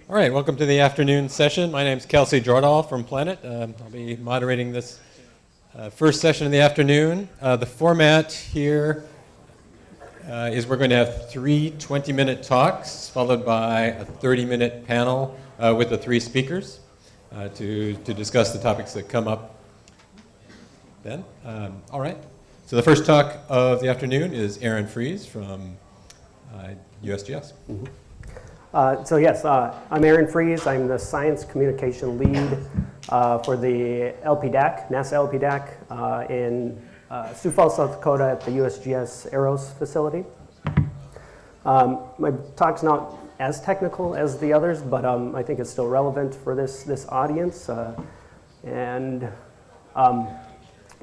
All right, welcome to the afternoon session. My name is Kelsey Jordahl from Planet. I'll be moderating this first session of the afternoon. The format here is we're going to have three 20-minute talks followed by a 30-minute panel with the three speakers to discuss the topics that come up then. All right, so the first talk of the afternoon is Aaron Friesz from USGS. Mm-hmm. I'm Aaron Friesz. I'm the Science Communication Lead for the LPDAAC, NASA LPDAAC in Sioux Falls, South Dakota at the USGS EROS facility. My talk's not as technical as the others, but I think it's still relevant for this audience. So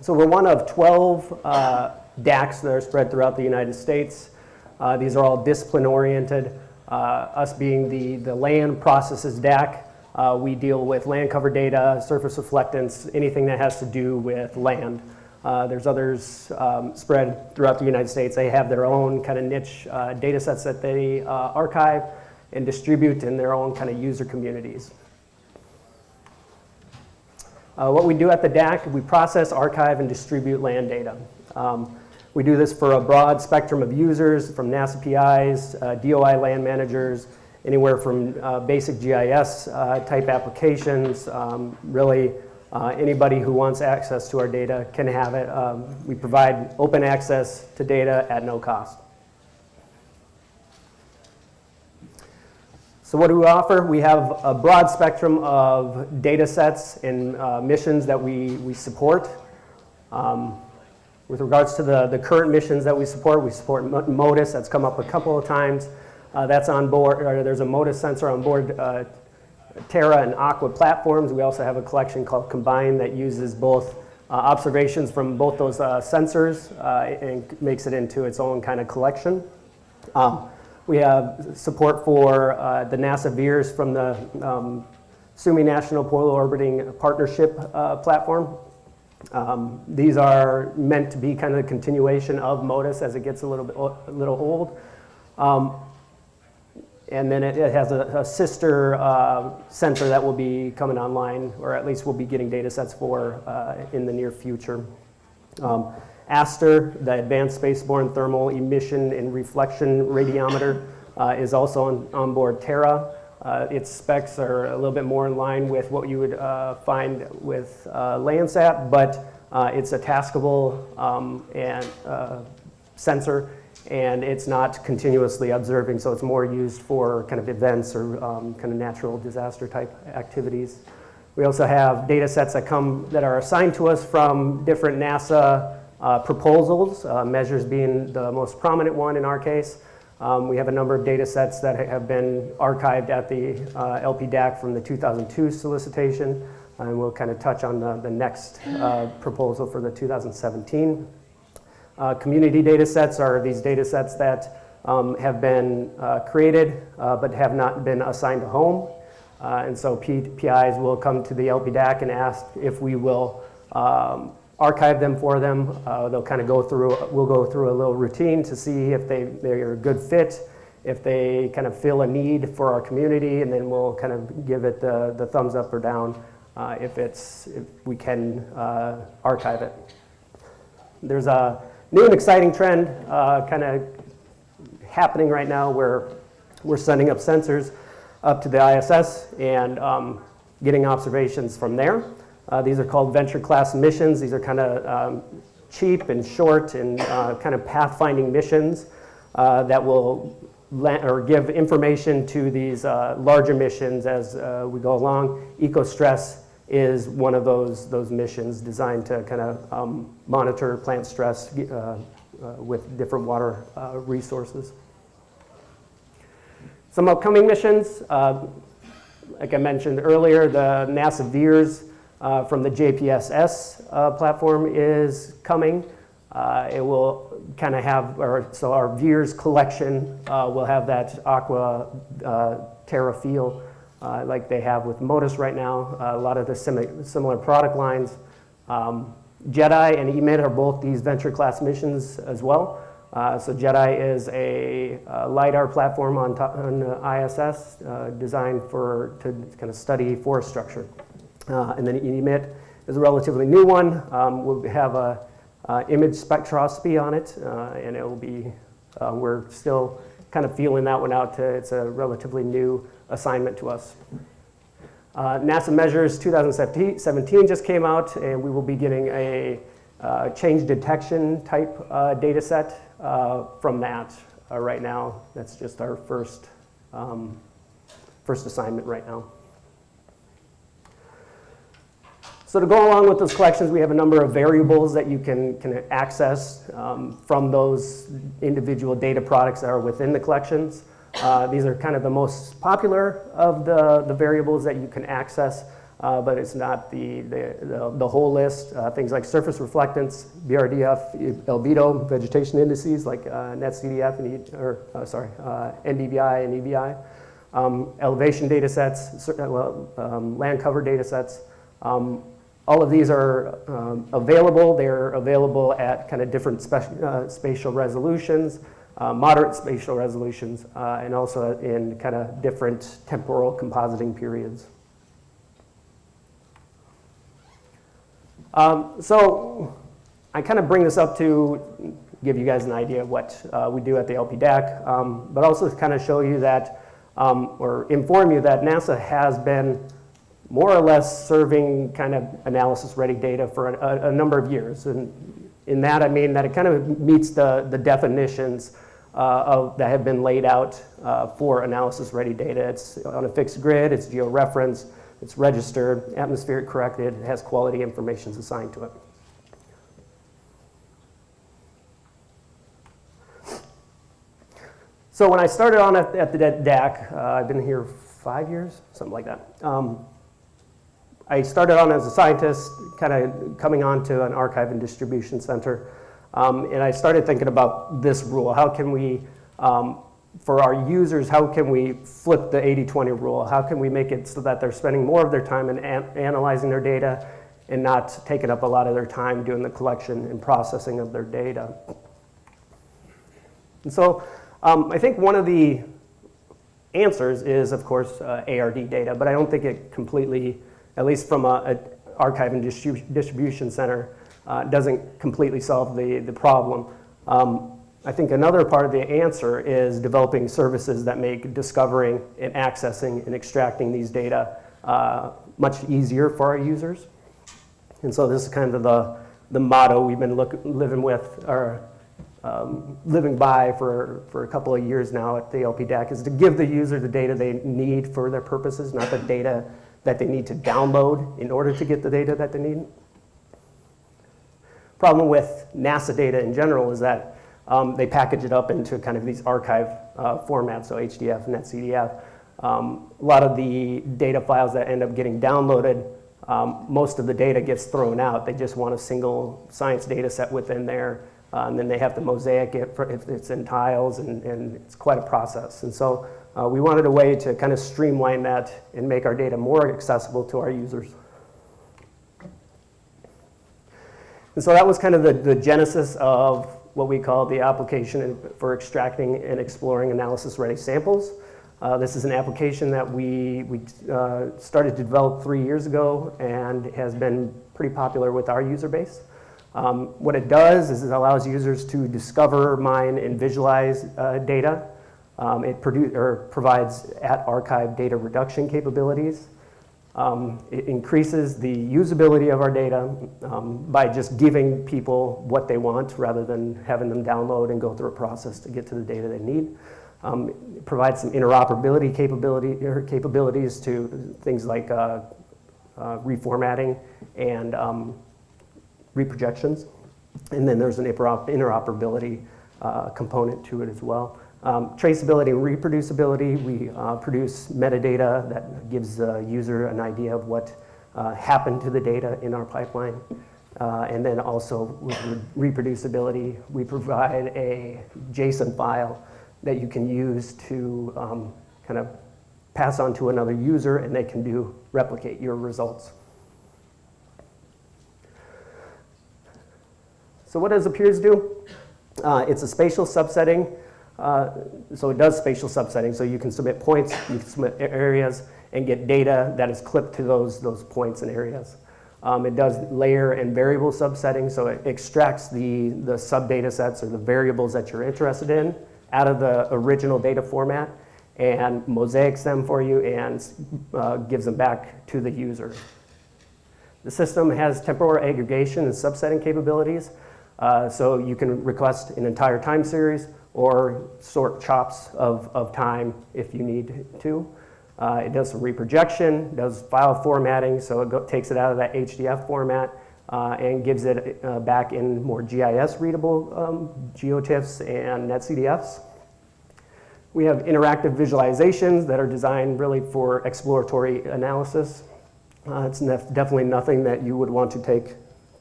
we're one of 12 DAACs that are spread throughout the United States. These are all discipline-oriented. Us being the land processes DAAC, we deal with land cover data, surface reflectance, anything that has to do with land. There's others spread throughout the United States. They have their own kind of niche data sets that they archive and distribute in their own kind of user communities. What we do at the DAAC, we process, archive, and distribute land data. We do this for a broad spectrum of users, from NASA PIs, DOI land managers, anywhere from basic GIS type applications. Really, anybody who wants access to our data can have it. We provide open access to data at no cost. So what do we offer? We have a broad spectrum of data sets and missions that we support. With regards to the current missions that we support MODIS. That's come up a couple of times. That's on board, or there's a MODIS sensor on board Terra and Aqua platforms. We also have a collection called Convene that uses both observations from both those sensors and makes it into its own kind of collection. We have support for the NASA VEERS from the SUMI National Polar Orbiting Partnership platform. These are meant to be kind of a continuation of MODIS as it gets a little old. And then it has a sister sensor that will be coming online, or at least we'll be getting data sets for in the near future. ASTER, the Advanced Spaceborne Thermal Emission and Reflection Radiometer, is also on board Terra. Its specs are a little bit more in line with what you would find with Landsat, but it's a taskable sensor, and it's not continuously observing, so it's more used for kind of events or kind of natural disaster type activities. We also have data sets that are assigned to us from different NASA proposals, measures being the most prominent one in our case. We have a number of data sets that have been archived at the LPDAAC from the 2002 solicitation, and we'll kind of touch on the next proposal for the 2017. Community data sets are these data sets that have been created but have not been assigned a home. And so PIs will come to the LPDAAC and ask if we will archive them for them. They'll kind of we'll go through a little routine to see if they're a good fit, if they kind of fill a need for our community, and then we'll kind of give it the thumbs up or down if we can archive it. There's a new and exciting trend kind of happening right now where we're sending up sensors up to the ISS and getting observations from there. These are called venture class missions. These are kind of cheap and short and kind of pathfinding missions that will give information to these larger missions as we go along. EcoStress is one of those missions designed to kind of monitor plant stress with different water resources. Some upcoming missions, like I mentioned earlier, the NASA VEERS from the JPSS platform is coming. It will kind of have, so our VEERS collection will have that Aqua Terra feel like they have with MODIS right now. A lot of the similar product lines. JEDI and EMIT are both these venture class missions as well. So JEDI is a LiDAR platform on ISS designed to kind of study forest structure. And then EMIT is a relatively new one. We'll have a image spectroscopy on it, and it will be, we're still kind of feeling that one out. It's a relatively new assignment to us. NASA Measures 2017 just came out, and we will be getting a change detection type data set from that right now. That's just our first assignment right now. So to go along with those collections, we have a number of variables that you can access from those individual data products that are within the collections. These are kind of the most popular of the variables that you can access, but it's not the whole list. Things like surface reflectance, BRDF, albedo, vegetation indices like NetCDF and NDVI and EVI, elevation data sets, land cover data sets. All of these are available. They're available at kind of different spatial resolutions, moderate spatial resolutions, and also in kind of different temporal compositing periods. So I kind of bring this up to give you guys an idea of what we do at the LPDAAC, but also to kind of show you that, or inform you that NASA has been more or less serving kind of analysis-ready data for a number of years. And in that, I mean that it kind of meets the definitions that have been laid out for analysis-ready data. It's on a fixed grid, it's georeferenced, it's registered, atmospheric corrected, it has quality information assigned to it. So when I started on at the DAAC, I've been here 5 years, something like that. I started on as a scientist, kind of coming on to an archive and distribution center, and I started thinking about this rule. How can we, for our users, how can we flip the 80-20 rule? How can we make it so that they're spending more of their time in analyzing their data and not taking up a lot of their time doing the collection and processing of their data? And so I think one of the answers is, of course, ARD data, but I don't think it completely, at least from an archive and distribution center, doesn't completely solve the problem. I think another part of the answer is developing services that make discovering and accessing and extracting these data much easier for our users. And so this is kind of the motto we've been living with, or living by for a couple of years now at the LPDAAC, is to give the user the data they need for their purposes, not the data that they need to download in order to get the data that they need. Problem with NASA data in general is that they package it up into kind of these archive formats, so HDF, NetCDF. A lot of the data files that end up getting downloaded, most of the data gets thrown out. They just want a single science data set within there, and then they have to mosaic it if it's in tiles, and it's quite a process. And so we wanted a way to kind of streamline that and make our data more accessible to our users. And so that was kind of the genesis of what we call the application for extracting and exploring analysis-ready samples. This is an application that we started to develop 3 years ago and has been pretty popular with our user base. What it does is it allows users to discover, mine, and visualize data. It provides at-archive data reduction capabilities. It increases the usability of our data by just giving people what they want rather than having them download and go through a process to get to the data they need. It provides some interoperability capabilities to things like reformatting and reprojections. And then there's an interoperability component to it as well. Traceability and reproducibility, we produce metadata that gives the user an idea of what happened to the data in our pipeline. And then also with reproducibility, we provide a JSON file that you can use to kind of pass on to another user, and they can replicate your results. So what does AppEEARS do? It's a spatial subsetting, so it does spatial subsetting, so you can submit points, you can submit areas, and get data that is clipped to those points and areas. It does layer and variable subsetting, so it extracts the sub-data sets or the variables that you're interested in out of the original data format and mosaics them for you and gives them back to the user. The system has temporal aggregation and subsetting capabilities, so you can request an entire time series or sort chops of time if you need to. It does some reprojection, does file formatting, so it takes it out of that HDF format and gives it back in more GIS readable GeoTIFFs and NetCDFs. We have interactive visualizations that are designed really for exploratory analysis. It's definitely nothing that you would want to take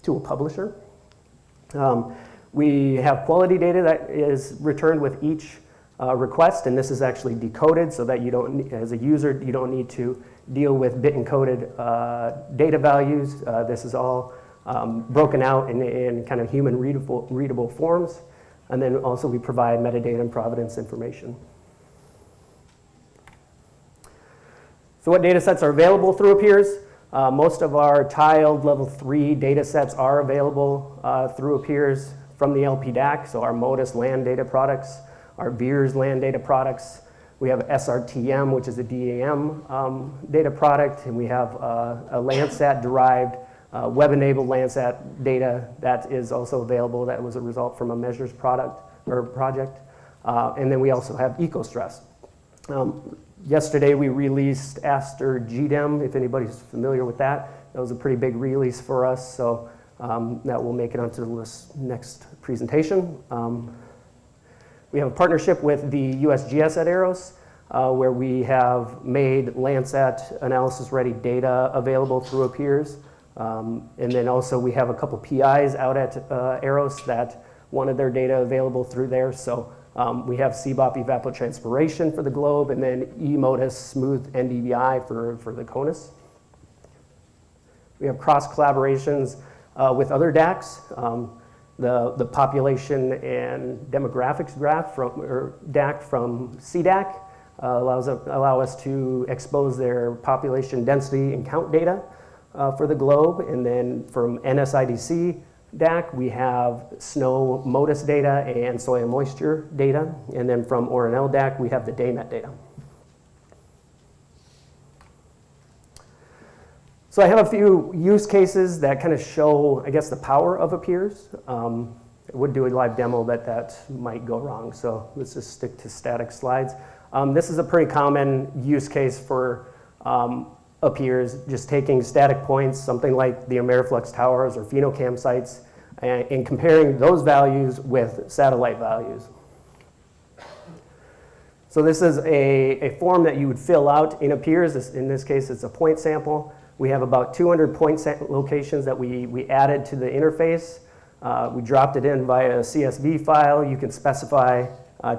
to a publisher. We have quality data that is returned with each request, and this is actually decoded so that you don't, as a user, you don't need to deal with bit encoded data values. This is all broken out in kind of human readable forms. And then also we provide metadata and provenance information. So what data sets are available through AppEEARS? Most of our tiled level 3 data sets are available through AppEEARS from the LP DAAC, so our MODIS land data products, our VIIRS land data products. We have SRTM, which is a DAM data product, and we have a Landsat-derived, web-enabled Landsat data that is also available. That was a result from a measures product or project. And then we also have EcoStress. Yesterday we released Aster GDEM, if anybody's familiar with that. That was a pretty big release for us, so that will make it onto this next presentation. We have a partnership with the USGS at EROS, where we have made Landsat analysis-ready data available through AppEEARS. And then also we have a couple PIs out at EROS that wanted their data available through there. So we have CBOP evapotranspiration for the globe, and then eMODIS smooth NDVI for the CONUS. We have cross collaborations with other DAACs. The population and demographics graph or DAAC from CDAC allow us to expose their population density and count data for the globe. And then from NSIDC DAAC, we have snow MODIS data and soil moisture data. And then from ORNL DAAC, we have the DayNet data. So I have a few use cases that kind of show, I guess, the power of AppEEARS. I would do a live demo, but that might go wrong. So let's just stick to static slides. This is a pretty common use case for AppEEARS, just taking static points, something like the Ameriflux towers or phenocam sites, and comparing those values with satellite values. So this is a form that you would fill out in AppEEARS. In this case, it's a point sample. We have about 200 point locations that we added to the interface. We dropped it in via a CSV file. You can specify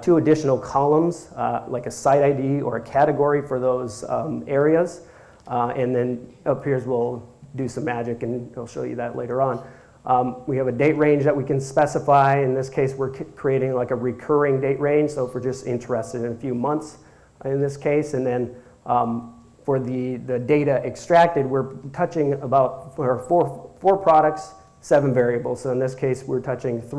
2 additional columns, like a site ID or a category for those areas. And then AppEEARS will do some magic, and I'll show you that later on. We have a date range that we can specify. In this case, we're creating like a recurring date range, so if we're just interested in a few months in this case. And then for the data extracted, we're touching about four products, 7 variables. So in this case, we're touching 2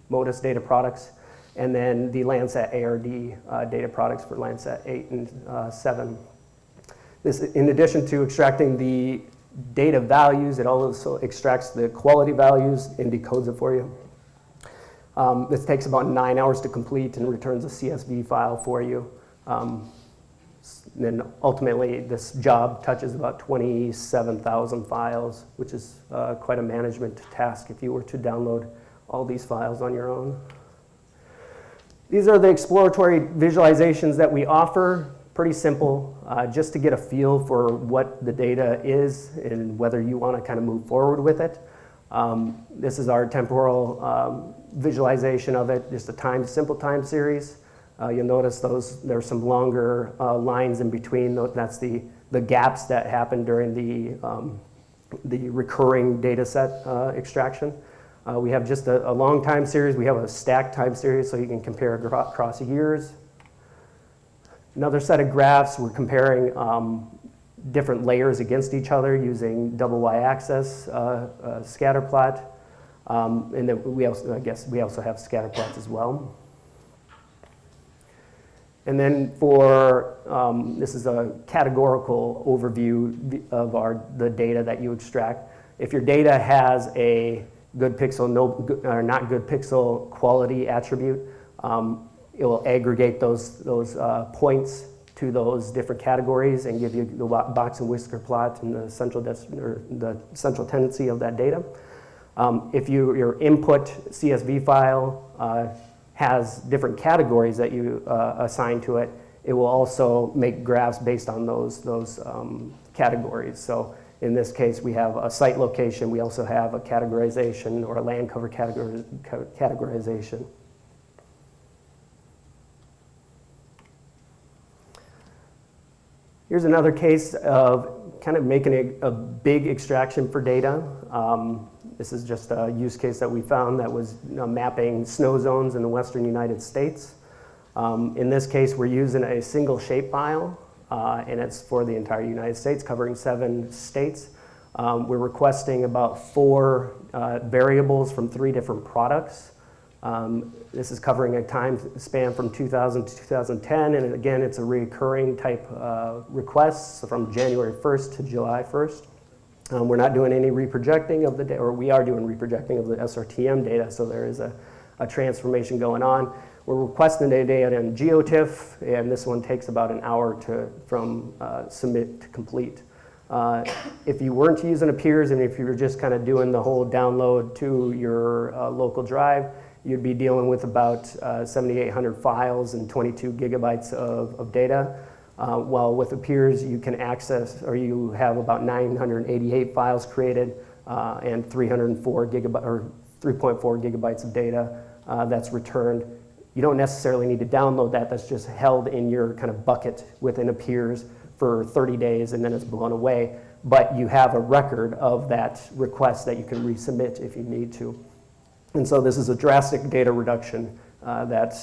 MODIS data products, and then the Landsat ARD data products for Landsat 8 and 7. This, in addition to extracting the data values, it also extracts the quality values and decodes it for you. This takes about 9 hours to complete and returns a CSV file for you. Then ultimately, this job touches about 27,000 files, which is quite a management task if you were to download all these files on your own. These are the exploratory visualizations that we offer. Pretty simple, just to get a feel for what the data is and whether you want to kind of move forward with it. This is our temporal visualization of it, just a simple time series. You'll notice there's some longer lines in between. That's the gaps that happen during the recurring data set extraction. We have just a long time series. We have a STAC time series, so you can compare across years. Another set of graphs, we're comparing different layers against each other using double y-axis scatter plot. And then we also have scatter plots as well. And then for, this is a categorical overview of the data that you extract. If your data has a good pixel, or not good pixel quality attribute, it will aggregate those points to those different categories and give you the box and whisker plot and the central tendency of that data. If your input CSV file has different categories that you assign to it, it will also make graphs based on those categories. So in this case, we have a site location. We also have a categorization or a land cover categorization. Here's another case of kind of making a big extraction for data. This is just a use case that we found that was mapping snow zones in the western United States. In this case, we're using a single shapefile, and it's for the entire United States, covering 7 states. We're requesting about 4 variables from 3 different products. This is covering a time span from 2000 to 2010, and again, it's a recurring type request from January 1st to July 1st. We're not doing any reprojecting of the data, or we are doing reprojecting of the SRTM data, so there is a transformation going on. We're requesting the data in GeoTIFF, and this one takes about an hour from submit to complete. If you weren't using AppEEARS, and if you were just kind of doing the whole download to your local drive, you'd be dealing with about 7,800 files and 22 gigabytes of data. While with AppEEARS, you can access, or you have about 988 files created and 3.4 gigabytes of data that's returned. You don't necessarily need to download that. That's just held in your kind of bucket within AppEEARS for 30 days, and then it's blown away. But you have a record of that request that you can resubmit if you need to. And so this is a drastic data reduction that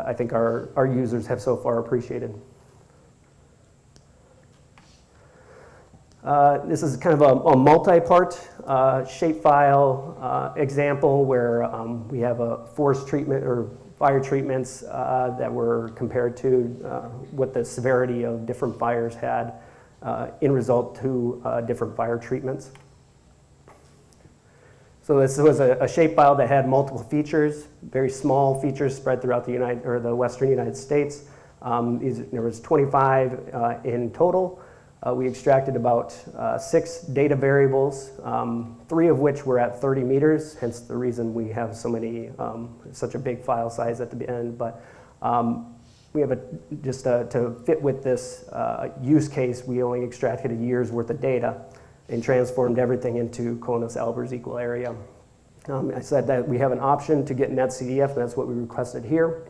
I think our users have so far appreciated. This is kind of a multi-part shapefile example where we have a forest treatment or fire treatments that were compared to what the severity of different fires had in result to different fire treatments. So this was a shapefile that had multiple features, very small features spread throughout the western United States. There was 25 in total. We extracted about 6 data variables, 3 of which were at 30 meters, hence the reason we have such a big file size at the end. But we have to fit with this use case, we only extracted a year's worth of data and transformed everything into Konus-Albers equal area. I said that we have an option to get NetCDF, and that's what we requested here.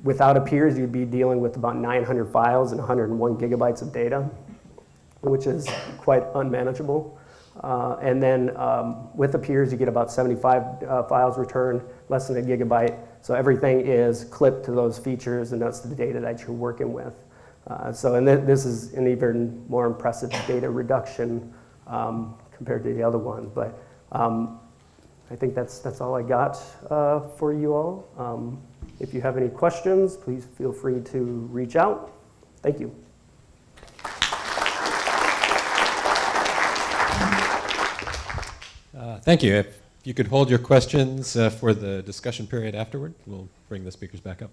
Without AppEEARS, you'd be dealing with about 900 files and 101 gigabytes of data, which is quite unmanageable. And then with AppEEARS, you get about 75 files returned, less than a gigabyte. So everything is clipped to those features, and that's the data that you're working with. This is an even more impressive data reduction compared to the other one. But I think that's all I got for you all. If you have any questions, please feel free to reach out. Thank you. Thank you. If you could hold your questions for the discussion period afterward, we'll bring the speakers back up.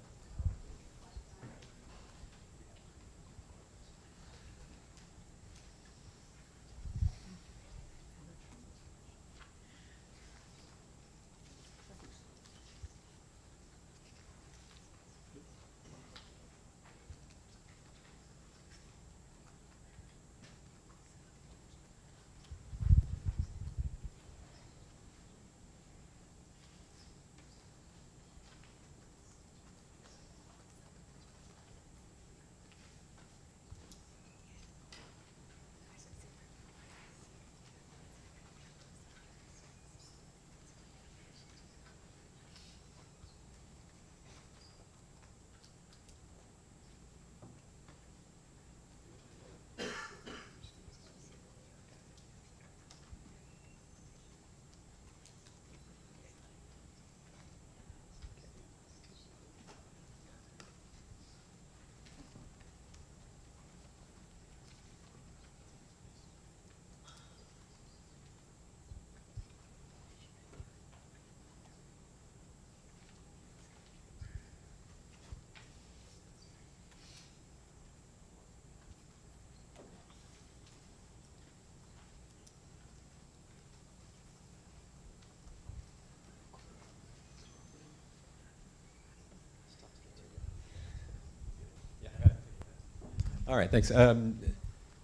All right, thanks. The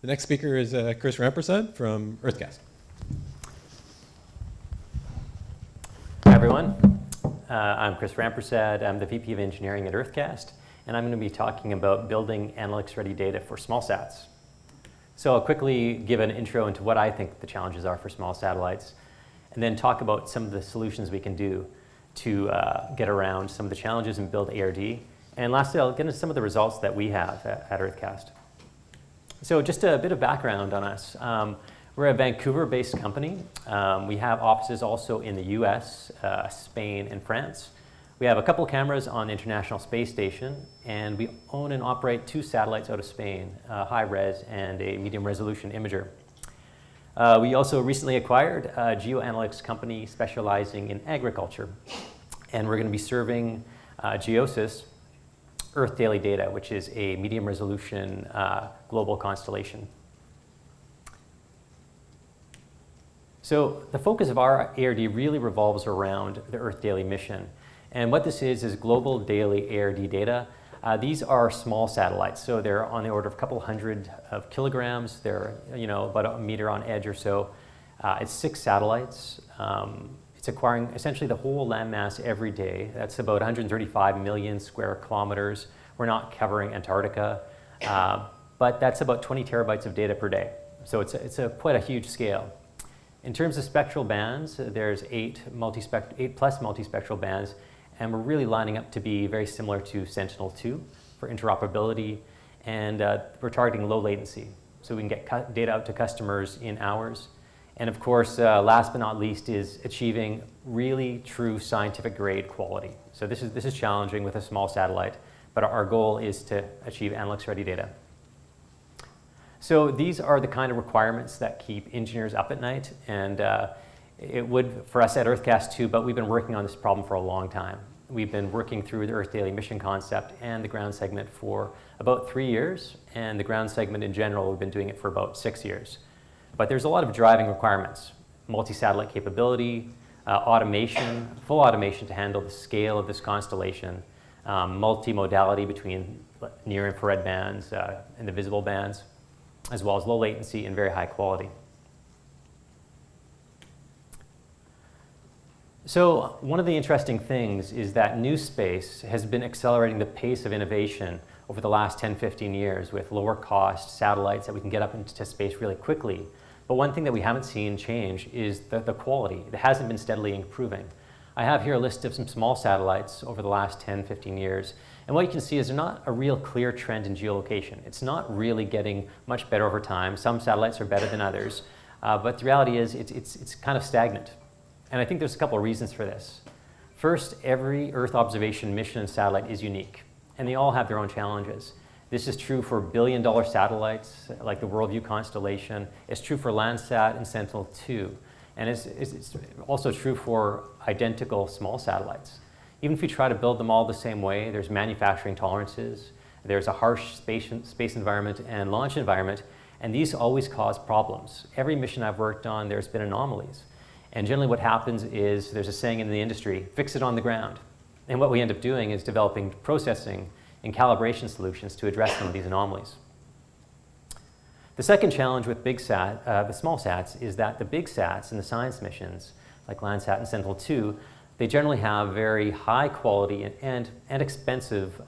next speaker is Chris Rampersad from UrtheCast. Hi, everyone. I'm Chris Rampersad. I'm the VP of Engineering at UrtheCast, and I'm going to be talking about building analytics-ready data for small sats. So I'll quickly give an intro into what I think the challenges are for small satellites, and then talk about some of the solutions we can do to get around some of the challenges and build ARD. And lastly, I'll get into some of the results that we have at UrtheCast. So just a bit of background on us. We're a Vancouver-based company. We have offices also in the US, Spain, and France. We have a couple cameras on the International Space Station, and we own and operate 2 satellites out of Spain, a high-res and a medium-resolution imager. We also recently acquired a geoanalytics company specializing in agriculture, and we're going to be serving GEOSIS, Earth Daily Data, which is a medium-resolution global constellation. So the focus of our ARD really revolves around the Earth Daily mission. And what this is global daily ARD data. These are small satellites, so they're on the order of a couple hundred of kilograms. They're about a meter on edge or so. It's 6 satellites. It's acquiring essentially the whole landmass every day. That's about 135 million square kilometers. We're not covering Antarctica, but that's about 20 terabytes of data per day. So it's quite a huge scale. In terms of spectral bands, there's 8 plus multispectral bands, and we're really lining up to be very similar to Sentinel-2 for interoperability, and we're targeting low latency, so we can get data out to customers in hours. And of course, last but not least is achieving really true scientific grade quality. So this is challenging with a small satellite, but our goal is to achieve analytics ready data. So these are the kind of requirements that keep engineers up at night, and it would for us at UrtheCast too, but we've been working on this problem for a long time. We've been working through the Earth Daily mission concept and the ground segment for about 3 years, and the ground segment in general, we've been doing it for about 6 years. But there's a lot of driving requirements: multi-satellite capability, automation, full automation to handle the scale of this constellation, multimodality between near-infrared bands and the visible bands, as well as low latency and very high quality. So one of the interesting things is that new space has been accelerating the pace of innovation over the last 10, 15 years with lower cost satellites that we can get up into space really quickly. But one thing that we haven't seen change is the quality. It hasn't been steadily improving. I have here a list of some small satellites over the last 10, 15 years. And what you can see is there's not a real clear trend in geolocation. It's not really getting much better over time. Some satellites are better than others. But the reality is it's kind of stagnant. And I think there's a couple of reasons for this. First, every Earth observation mission and satellite is unique, and they all have their own challenges. This is true for billion-dollar satellites like the Worldview constellation. It's true for Landsat and Sentinel-2. And it's also true for identical small satellites. Even if you try to build them all the same way, there's manufacturing tolerances, there's a harsh space environment and launch environment, and these always cause problems. Every mission I've worked on, there's been anomalies. And generally what happens is, there's a saying in the industry, fix it on the ground. And what we end up doing is developing processing and calibration solutions to address some of these anomalies. The second challenge with the small sats, is that the big sats and the science missions, like Landsat and Sentinel-2, they generally have very high quality and expensive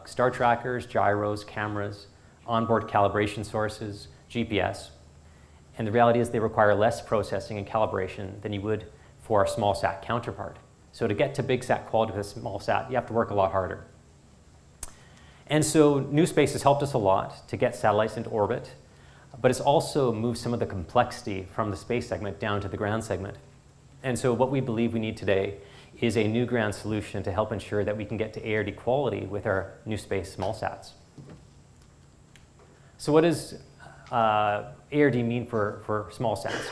star trackers, gyros, cameras, onboard calibration sources, GPS. And the reality is they require less processing and calibration than you would for a small sat counterpart. So to get to big sat quality with a small sat, you have to work a lot harder. And so new space has helped us a lot to get satellites into orbit, but it's also moved some of the complexity from the space segment down to the ground segment. And so what we believe we need today is a new ground solution to help ensure that we can get to ARD quality with our new space small sats. So what does ARD mean for small sats?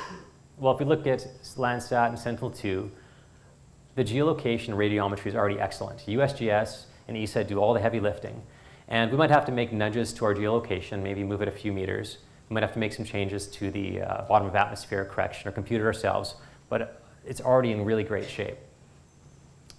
Well, if we look at Landsat and Sentinel-2, the geolocation radiometry is already excellent. USGS and ESA do all the heavy lifting. And we might have to make nudges to our geolocation, maybe move it a few meters. We might have to make some changes to the bottom of atmosphere correction or compute it ourselves, but it's already in really great shape.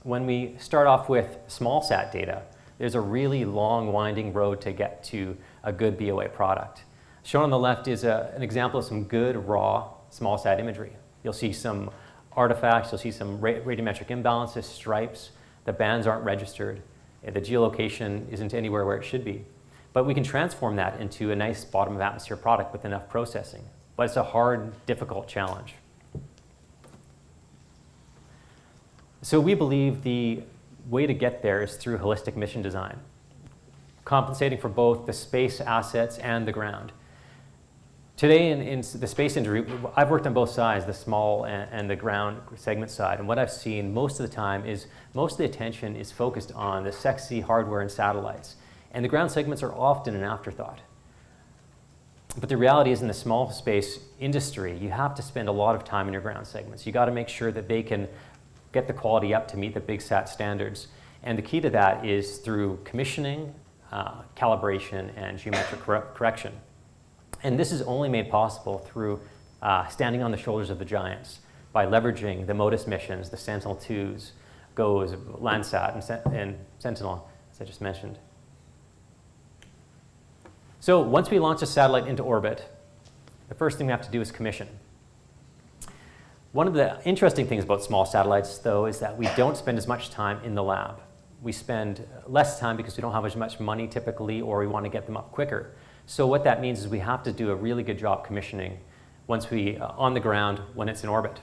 When we start off with small sat data, there's a really long winding road to get to a good BOA product. Shown on the left is an example of some good raw small sat imagery. You'll see some artifacts, you'll see some radiometric imbalances, stripes, the bands aren't registered, the geolocation isn't anywhere where it should be. But we can transform that into a nice bottom of atmosphere product with enough processing. But it's a hard, difficult challenge. So we believe the way to get there is through holistic mission design, compensating for both the space assets and the ground. Today in the space industry, I've worked on both sides, the small and the ground segment side, and what I've seen most of the time is most of the attention is focused on the sexy hardware and satellites, and the ground segments are often an afterthought. But the reality is in the small space industry, you have to spend a lot of time in your ground segments. You got to make sure that they can get the quality up to meet the big sat standards. And the key to that is through commissioning, calibration, and geometric correction. And this is only made possible through standing on the shoulders of the giants by leveraging the MODIS missions, the Sentinel-2s, GOES, Landsat, and Sentinel, as I just mentioned. So once we launch a satellite into orbit, the first thing we have to do is commission. One of the interesting things about small satellites, though, is that we don't spend as much time in the lab. We spend less time because we don't have as much money typically, or we want to get them up quicker. So what that means is we have to do a really good job commissioning once we on the ground when it's in orbit.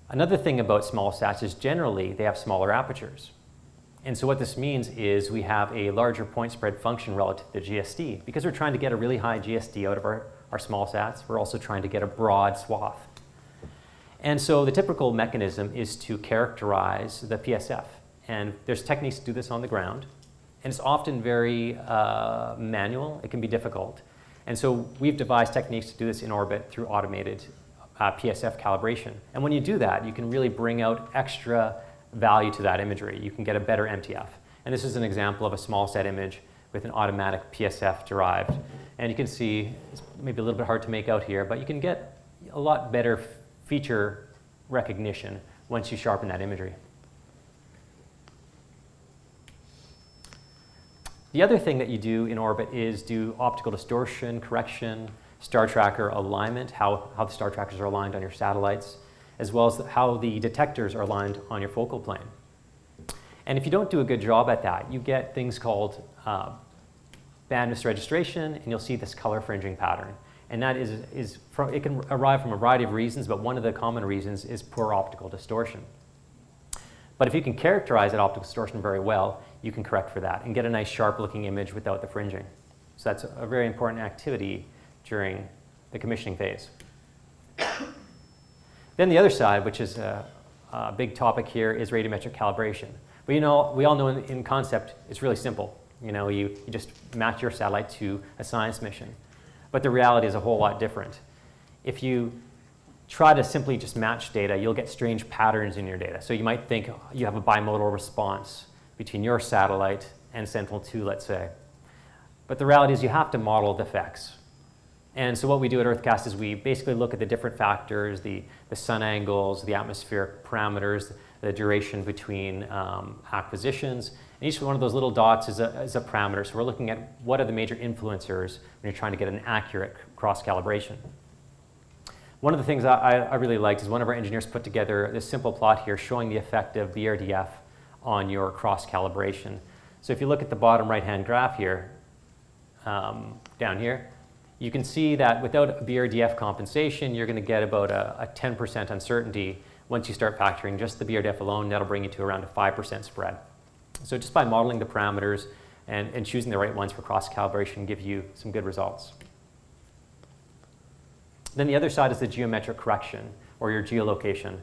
Another thing about small sats is generally they have smaller apertures. And so what this means is we have a larger point spread function relative to GSD. Because we're trying to get a really high GSD out of our small sats, we're also trying to get a broad swath. And so the typical mechanism is to characterize the PSF. And there's techniques to do this on the ground. And it's often very manual. It can be difficult. And so we've devised techniques to do this in orbit through automated PSF calibration. And when you do that, you can really bring out extra value to that imagery. You can get a better MTF. And this is an example of a small set image with an automatic PSF derived. And you can see, it's maybe a little bit hard to make out here, but you can get a lot better feature recognition once you sharpen that imagery. The other thing that you do in orbit is do optical distortion, correction, star tracker alignment, how the star trackers are aligned on your satellites, as well as how the detectors are aligned on your focal plane. And if you don't do a good job at that, you get things called Badness Registration, and you'll see this color fringing pattern. And that it can arrive from a variety of reasons, but one of the common reasons is poor optical distortion. But if you can characterize that optical distortion very well, you can correct for that and get a nice sharp-looking image without the fringing. So that's a very important activity during the commissioning phase. Then the other side, which is a big topic here, is radiometric calibration. But you know, we all know in concept, it's really simple. You know, you just match your satellite to a science mission. But the reality is a whole lot different. If you try to simply just match data, you'll get strange patterns in your data. So you might think you have a bimodal response between your satellite and Sentinel-2, let's say. But the reality is you have to model defects. And so what we do at UrtheCast is we basically look at the different factors, the sun angles, the atmospheric parameters, the duration between acquisitions. And each one of those little dots is a parameter. So we're looking at what are the major influencers when you're trying to get an accurate cross-calibration. One of the things I really liked is one of our engineers put together this simple plot here showing the effect of BRDF on your cross-calibration. So if you look at the bottom right-hand graph here, down here, you can see that without BRDF compensation, you're going to get about a 10% uncertainty. Once you start factoring just the BRDF alone, that'll bring you to around a 5% spread. So just by modeling the parameters and choosing the right ones for cross-calibration give you some good results. Then the other side is the geometric correction, or your geolocation.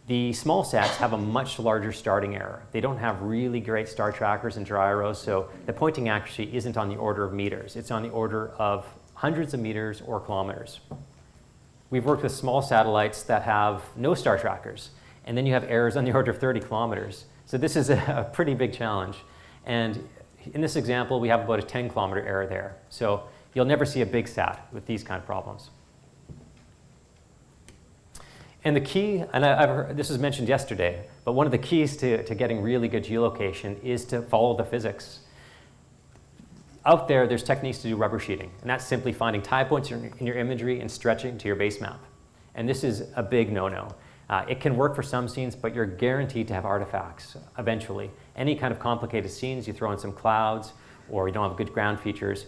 The small sats have a much larger starting error. They don't have really great star trackers and gyros, so the pointing accuracy isn't on the order of meters. It's on the order of hundreds of meters or kilometers. We've worked with small satellites that have no star trackers, and then you have errors on the order of 30 kilometers. So this is a pretty big challenge. And in this example, we have about a 10-kilometer error there. So you'll never see a big sat with these kind of problems. And the key, and I've heard, this was mentioned yesterday, but one of the keys to getting really good geolocation is to follow the physics. out there, there's techniques to do rubber sheeting, and that's simply finding tie points in your imagery and stretching to your base map. And this is a big no-no. It can work for some scenes, but you're guaranteed to have artifacts eventually. Any kind of complicated scenes, you throw in some clouds, or you don't have good ground features,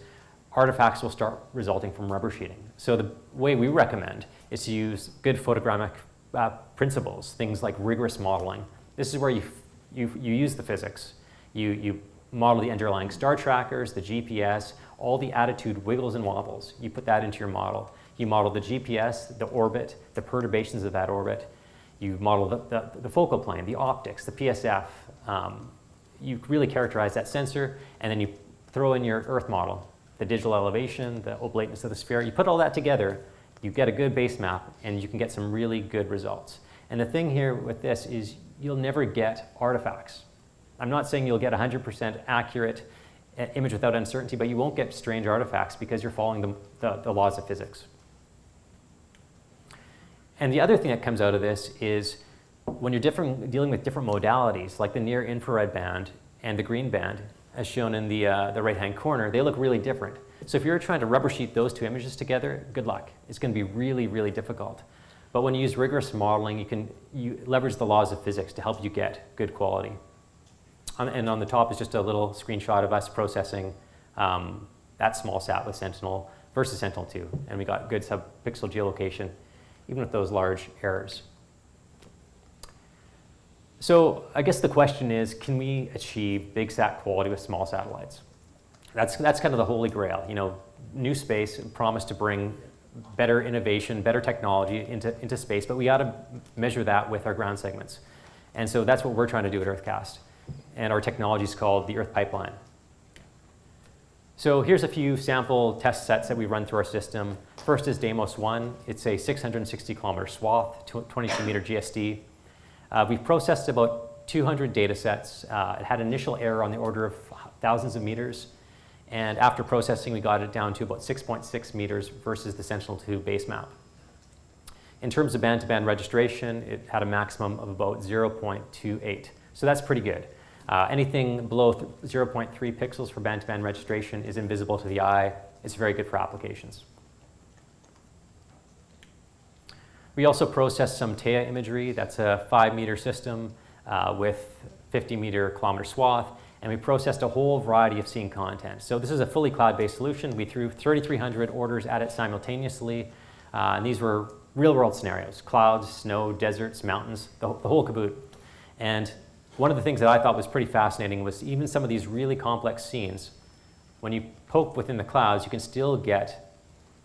artifacts will start resulting from rubber sheeting. So the way we recommend is to use good photogrammic principles, things like rigorous modeling. This is where you use the physics. You model the underlying star trackers, the GPS, all the attitude wiggles and wobbles. You put that into your model. You model the GPS, the orbit, the perturbations of that orbit. You model the focal plane, the optics, the PSF. You really characterize that sensor, and then you throw in your Earth model, the digital elevation, the oblateness of the sphere. You put all that together, you get a good base map, and you can get some really good results. And the thing here with this is you'll never get artifacts. I'm not saying you'll get 100% accurate image without uncertainty, but you won't get strange artifacts because you're following the laws of physics. And the other thing that comes out of this is when you're dealing with different modalities, like the near infrared band and the green band, as shown in the right-hand corner, they look really different. So if you're trying to rubber sheet those two images together, good luck. It's going to be really, really difficult. But when you use rigorous modeling, you leverage the laws of physics to help you get good quality. And on the top is just a little screenshot of us processing that small sat with Sentinel versus Sentinel-2. And we got good sub-pixel geolocation, even with those large errors. So I guess the question is, can we achieve big sat quality with small satellites? That's kind of the holy grail. You know, new space promised to bring better innovation, better technology into space, but we ought to measure that with our ground segments. And so that's what we're trying to do at UrtheCast. And our technology is called the Earth Pipeline. So here's a few sample test sets that we run through our system. First is Deimos 1. It's a 660 kilometer swath, 22 meter GSD. We've processed about 200 data sets. It had initial error on the order of thousands of meters. And after processing, we got it down to about 6.6 meters versus the Sentinel-2 base map. In terms of band-to-band registration, it had a maximum of about 0.28. So that's pretty good. Anything below 0.3 pixels for band-to-band registration is invisible to the eye. It's very good for applications. We also processed some TAAA imagery. That's a 5-meter system with 50-meter kilometer swath. And we processed a whole variety of scene content. So this is a fully cloud-based solution. We threw 3,300 orders at it simultaneously. And these were real-world scenarios: clouds, snow, deserts, mountains, the whole caboodle. And one of the things that I thought was pretty fascinating was even some of these really complex scenes, when you poke within the clouds, you can still get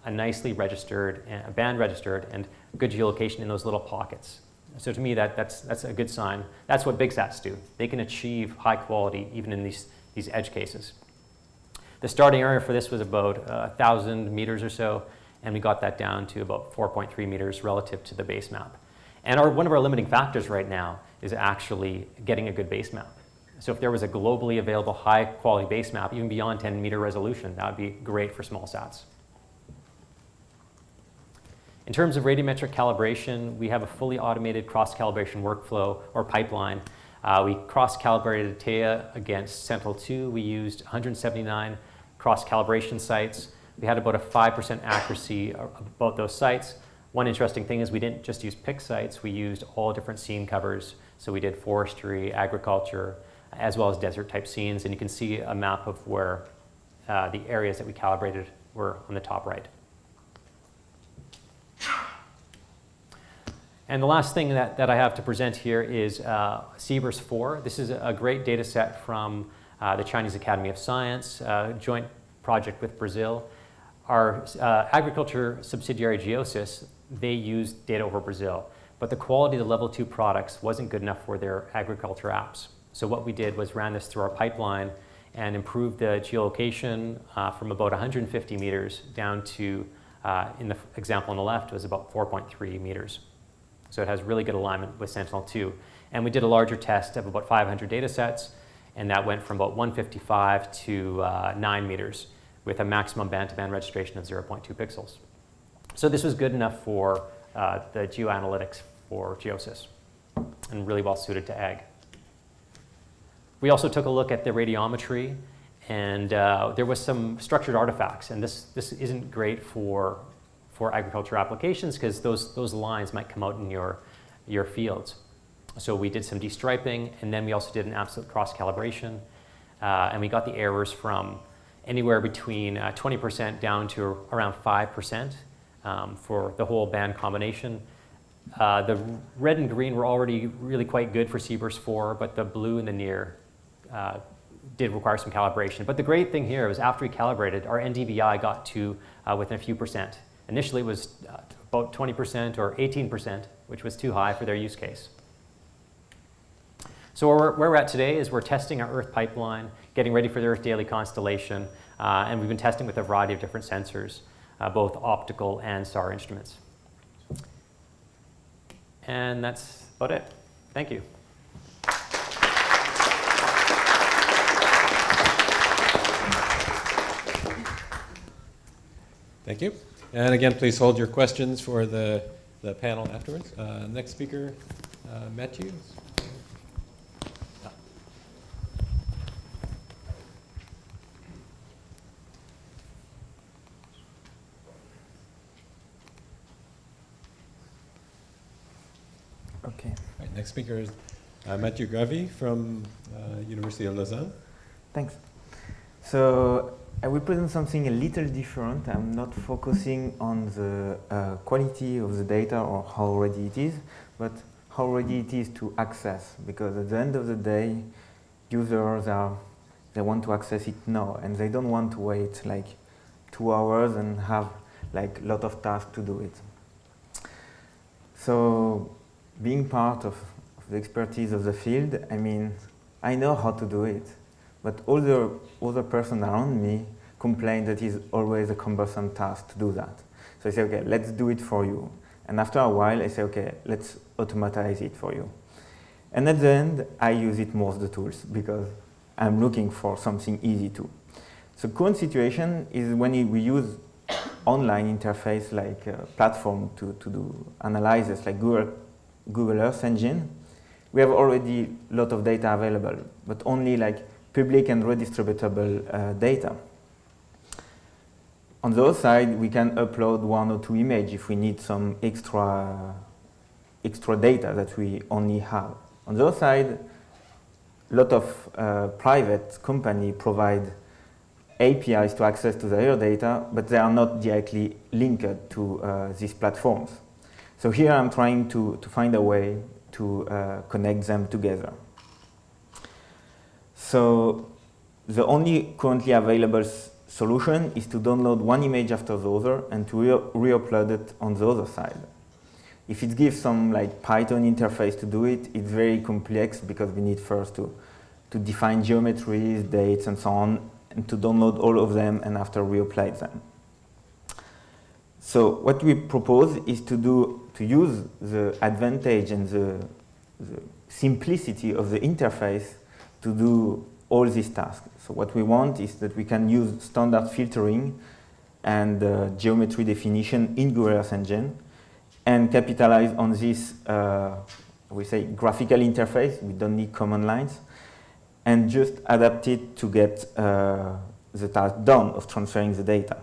a nicely registered, a band registered, and good geolocation in those little pockets. So to me, that's a good sign. That's what big sats do. They can achieve high quality even in these edge cases. The starting area for this was about 1,000 meters or so, and we got that down to about 4.3 meters relative to the base map. And one of our limiting factors right now is actually getting a good base map. So if there was a globally available high quality base map, even beyond 10 meter resolution, that would be great for small sats. In terms of radiometric calibration, we have a fully automated cross-calibration workflow or pipeline. We cross-calibrated TAAA against Sentinel-2. We used 179 cross-calibration sites. We had about a 5% accuracy about those sites. One interesting thing is we didn't just use pick sites, we used all different scene covers. So we did forestry, agriculture, as well as desert type scenes. And you can see a map of where the areas that we calibrated were on the top right. And the last thing that I have to present here is CBERS 4. This is a great data set from the Chinese Academy of Science, joint project with Brazil. Our agriculture subsidiary Geosys, they used data over Brazil, but the quality of the level 2 products wasn't good enough for their agriculture apps. So what we did was ran this through our pipeline and improved the geolocation from about 150 meters down to, in the example on the left, was about 4.3 meters. So it has really good alignment with Sentinel-2. And we did a larger test of about 500 data sets, and that went from about 155 to 9 meters with a maximum band-to-band registration of 0.2 pixels. So this was good enough for the geoanalytics for Geosys and really well suited to ag. We also took a look at the radiometry, And there was some structured artifacts, and this isn't great for agriculture applications because those lines might come out in your fields. So we did some destriping, and then we also did an absolute cross-calibration, and we got the errors from anywhere between 20% down to around 5% for the whole band combination. The red and green were already really quite good for CBERS 4, but the blue and the near did require some calibration. But the great thing here was after we calibrated, our NDVI got to within a few percent. Initially it was about 20% or 18%, which was too high for their use case. So where we're at today is we're testing our Earth pipeline, getting ready for the Earth Daily constellation, and we've been testing with a variety of different sensors, both optical and SAR instruments. And that's about it. Thank you. Thank you. And again, please hold your questions for the panel afterwards. Next speaker, Mathieu. Okay. Right, next speaker is Mathieu Gravey from University of Lausanne. Thanks. So I will present something a little different. I'm not focusing on the quality of the data or how ready it is, but how ready it is to access. Because at the end of the day, users they want to access it now, and they don't want to wait like 2 hours and have like a lot of tasks to do it. So being part of the expertise of the field, I mean, I know how to do it, but all the other person around me complain that it's always a cumbersome task to do that. So I say, okay, let's do it for you. And after a while, I say, okay, let's automatize it for you. And at the end, I use it most of the tools because I'm looking for something easy to. So current situation is when we use online interface like platform to do analysis like Google Earth Engine. We have already a lot of data available, but only like public and redistributable data. On the other side, we can upload 1 or 2 images if we need some extra data that we only have. On the other side, a lot of private companies provide APIs to access to their data, but they are not directly linked to these platforms. So here I'm trying to find a way to connect them together. So the only currently available solution is to download one image after the other and to re-upload it on the other side. If it gives some like Python interface to do it, it's very complex because we need first to define geometries, dates, and so on, and to download all of them and after re-apply them. So what we propose is to use the advantage and the simplicity of the interface to do all these tasks. So what we want is that we can use standard filtering and geometry definition in Google Earth Engine and capitalize on this, we say, graphical interface. We don't need command lines, and just adapt it to get the task done of transferring the data.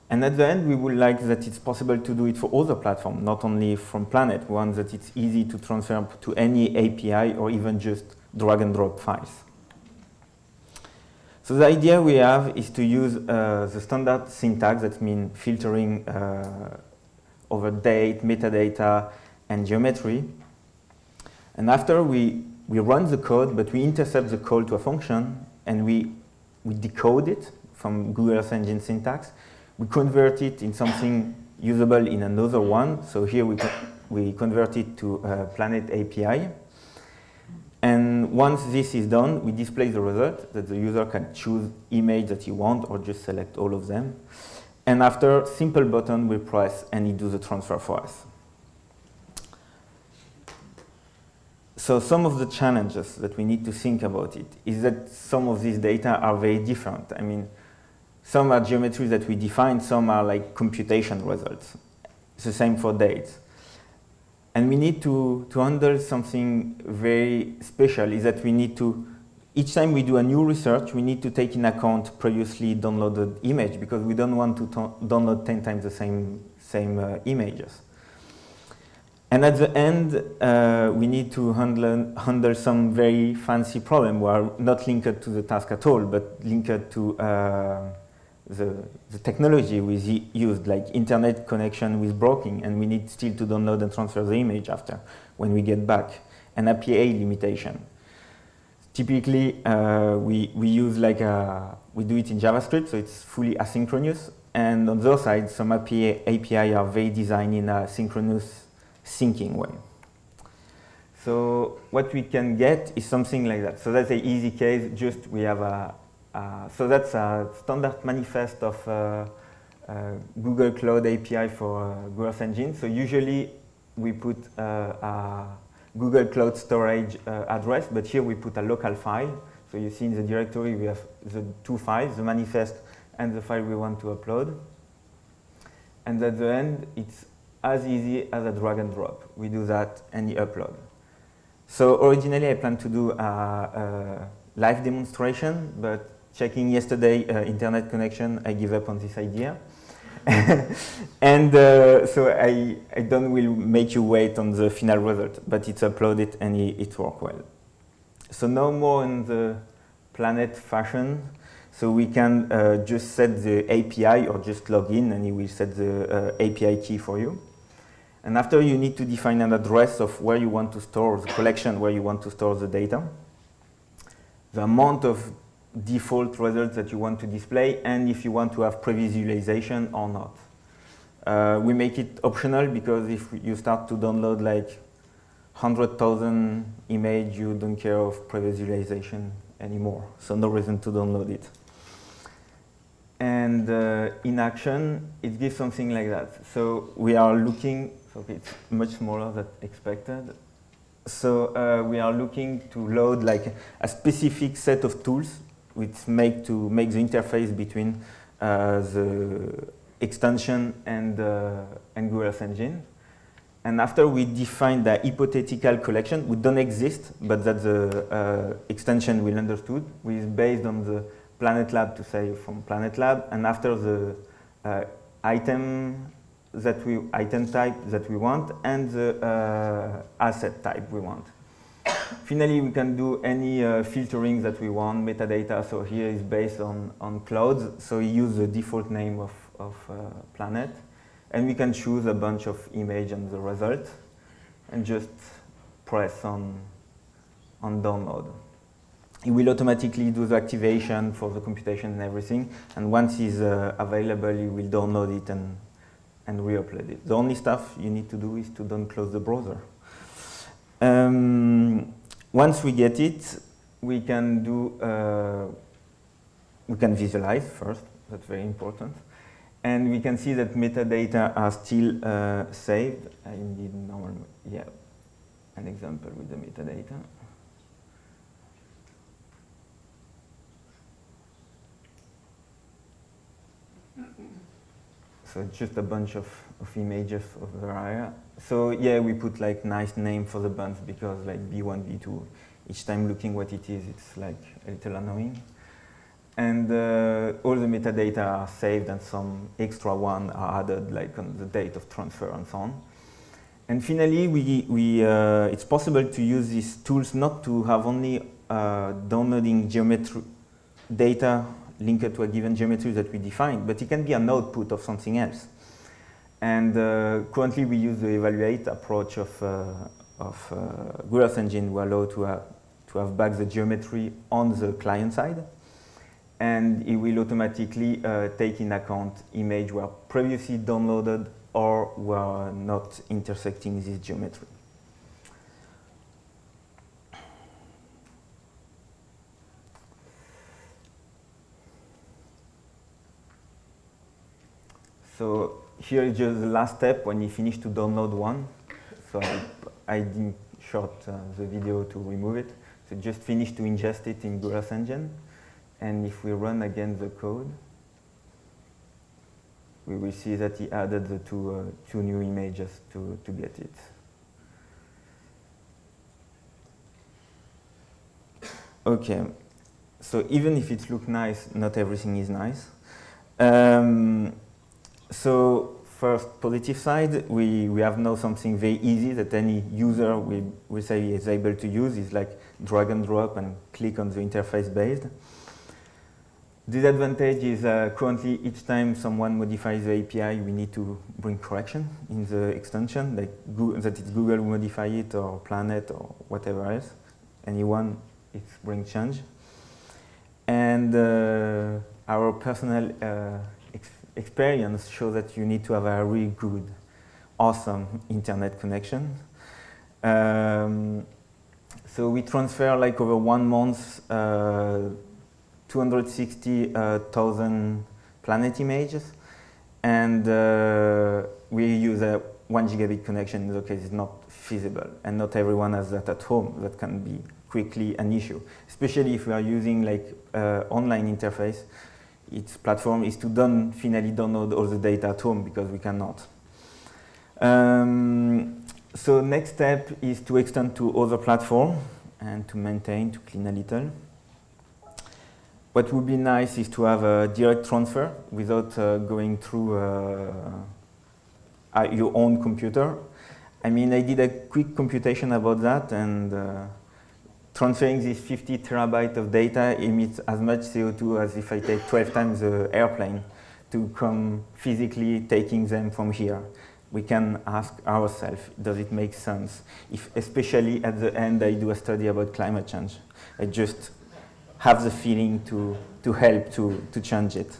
And at the end, we would like that it's possible to do it for other platforms, not only from Planet. We want that it's easy to transfer to any API or even just drag and drop files. So the idea we have is to use the standard syntax, that means filtering over date, metadata, and geometry. And after we run the code, but we intercept the call to a function, and we decode it from Google Earth Engine syntax. We convert it in something usable in another one. So here we convert it to a Planet API. And once this is done, we display the result that the user can choose image that he wants or just select all of them. And after, simple button we press and it does the transfer for us. So some of the challenges that we need to think about it is that some of these data are very different. I mean, some are geometries that we define, some are like computation results. It's the same for dates. And we need to handle something very special, is that we need to each time we do a new research, we need to take in account previously downloaded image because we don't want to download 10 times the same images. And at the end, we need to handle some very fancy problem where not linked to the task at all, but linked to the technology we used, like internet connection with broking, and we need still to download and transfer the image after when we get back, and API limitation. Typically, we use we do it in JavaScript, so it's fully asynchronous, and on the other side, some API are very designed in a synchronous syncing way. So what we can get is something like that. So that's an easy case, just we have so that's a standard manifest of Google Cloud API for Growth Engine. So usually we put a Google Cloud storage address, but here we put a local file. So you see in the directory we have the two files, the manifest and the file we want to upload. And at the end, it's as easy as a drag and drop. We do that and you upload. So originally I planned to do a live demonstration, but checking yesterday internet connection, I give up on this idea. And so I don't will make you wait on the final result, but it's uploaded and it works well. So now more in the Planet fashion. So we can just set the API or just log in and it will set the API key for you. And after you need to define an address of where you want to store the collection, where you want to store the data, the amount of default results that you want to display, and if you want to have pre-visualization or not. We make it optional because if you start to download like 100,000 images, you don't care of pre-visualization anymore. So no reason to download it. And in action, it gives something like that. So we are looking, okay, it's much smaller than expected. So we are looking to load like a specific set of tools which make the interface between the extension and Google Earth Engine. And after we define the hypothetical collection, which don't exist, but that the extension will understood, which is based on the Planet Lab to say from Planet Lab, and after the item type that we want and the asset type we want. Finally, we can do any filtering that we want, metadata. So here is based on clouds. So we use the default name of Planet, and we can choose a bunch of image and the result, and just press on download. It will automatically do the activation for the computation and everything, and once it's available, you will download it and re-upload it. The only stuff you need to do is to don't close the browser. Once we get it, we can visualize first. That's very important, and we can see that metadata are still saved. I need an example with the metadata. So it's just a bunch of images of the area. So yeah, we put like nice name for the buttons because like B1, B2, each time looking what it is, it's like a little annoying. And all the metadata are saved and some extra one are added like on the date of transfer and so on. And finally, it's possible to use these tools not to have only downloading geometry data linked to a given geometry that we define, but it can be an output of something else. And currently we use the evaluate approach of Google Earth Engine. We allow to have back the geometry on the client side, and it will automatically take in account images were previously downloaded or were not intersecting this geometry. So here is just the last step when you finish to download one. So I didn't short the video to remove it. So just finish to ingest it in Google Earth Engine. And if we run again the code, we will see that he added the two new images to get it. Okay, so even if it looks nice, not everything is nice. So first, positive side, we have now something very easy that any user we say is able to use. Is like drag and drop and click on the interface based. Disadvantage is currently each time someone modifies the API, we need to bring correction in the extension, like that it's Google who modify it or Planet or whatever else. Anyone, it brings change. And our personal experience shows that you need to have a really good, awesome internet connection. So we transfer like over 1 month 260,000 planet images, and we use a 1 gigabit connection. In the case, it's not feasible, and not everyone has that at home. That can be quickly an issue, especially if we are using like online interface. Its platform is to finally download all the data at home because we cannot. So next step is to extend to other platforms and to maintain, to clean a little. What would be nice is to have a direct transfer without going through your own computer. I mean, I did a quick computation about that, and transferring this 50 terabytes of data emits as much CO2 as if I take 12 times the airplane to come physically taking them from here. We can ask ourselves, does it make sense? If, especially at the end, I do a study about climate change. I just have the feeling to help to change it.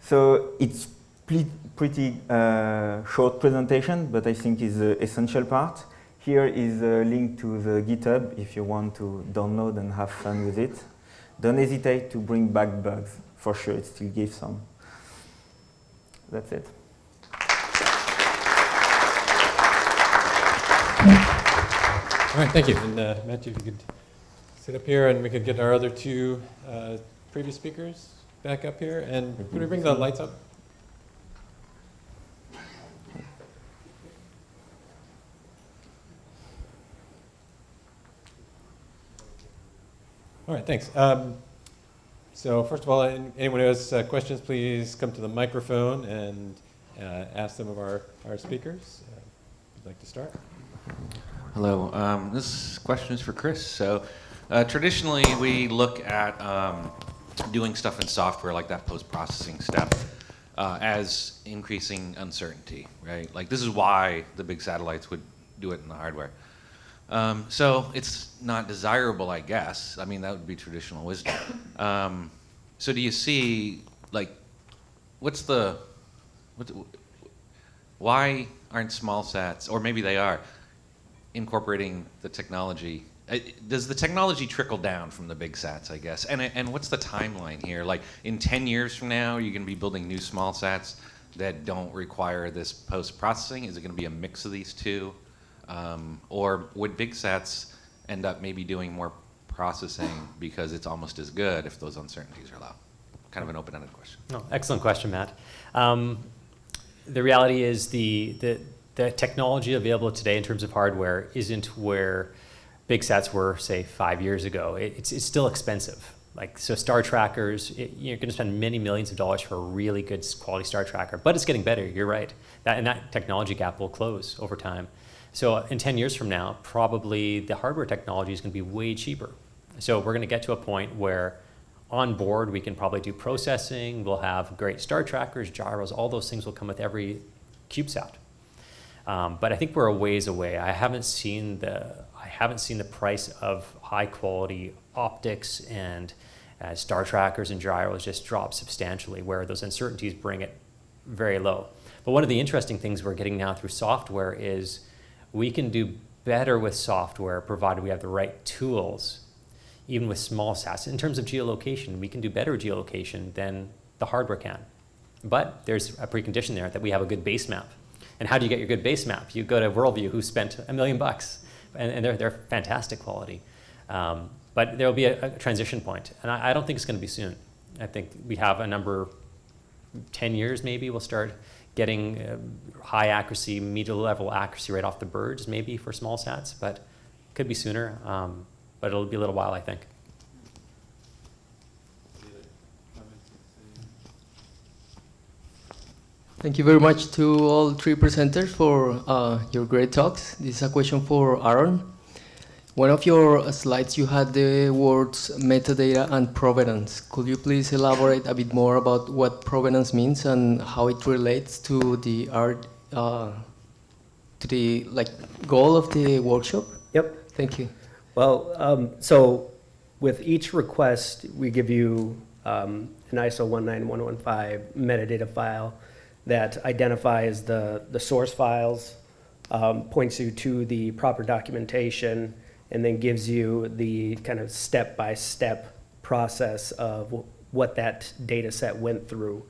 So it's pretty short presentation, but I think is the essential part. Here is a link to the GitHub if you want to download and have fun with it. Don't hesitate to bring back bugs. For sure, it still gives some. That's it. All right, thank you. And Mathieu, if you could sit up here, and we could get our other two previous speakers back up here. And could we bring the lights up? All right, thanks. So first of all, anyone who has questions, please come to the microphone and ask some of our speakers. If you'd like to start. Hello. This question is for Chris. So traditionally, we look at doing stuff in software like that post-processing step as increasing uncertainty, right? Like this is why the big satellites would do it in the hardware. So it's not desirable, I guess. I mean, that would be traditional wisdom. So do you see, like, why aren't small sats, or maybe they are, incorporating the technology? Does the technology trickle down from the big sats, I guess? And what's the timeline here? Like, in 10 years from now, are you going to be building new small sats that don't require this post-processing? Is it going to be a mix of these two? Or would big sats end up maybe doing more processing because it's almost as good if those uncertainties are low? Kind of an open-ended question. No, excellent question, Matt. The reality is the technology available today in terms of hardware isn't where big sats were, say, 5 years ago. It's still expensive. Like, so star trackers, you're going to spend many millions of dollars for a really good quality star tracker, but it's getting better. You're right. That technology gap will close over time. So in 10 years from now, probably the hardware technology is going to be way cheaper. So we're going to get to a point where on board we can probably do processing. We'll have great star trackers, gyros, all those things will come with every CubeSat. But I think we're a ways away. I haven't seen the price of high quality optics and star trackers and gyros just drop substantially, where those uncertainties bring it very low. But one of the interesting things we're getting now through software is we can do better with software provided we have the right tools, even with small sats. In terms of geolocation, we can do better geolocation than the hardware can. But there's a precondition there that we have a good base map. And how do you get your good base map? You go to Worldview, who spent $1 million, and they're fantastic quality. But there will be a transition point, and I don't think it's going to be soon. I think we have a number, 10 years maybe, we'll start getting high accuracy, meter level accuracy right off the birds, maybe for small sats, but it could be sooner, but it'll be a little while, I think. Thank you very much to all three presenters for your great talks. This is a question for Aaron. One of your slides, you had the words metadata and provenance. Could you please elaborate a bit more about what provenance means and how it relates to the goal of the workshop? Yep. Thank you. Well, so with each request, we give you an ISO 19115 metadata file that identifies the source files, points you to the proper documentation, and then gives you the kind of step-by-step process of what that data set went through.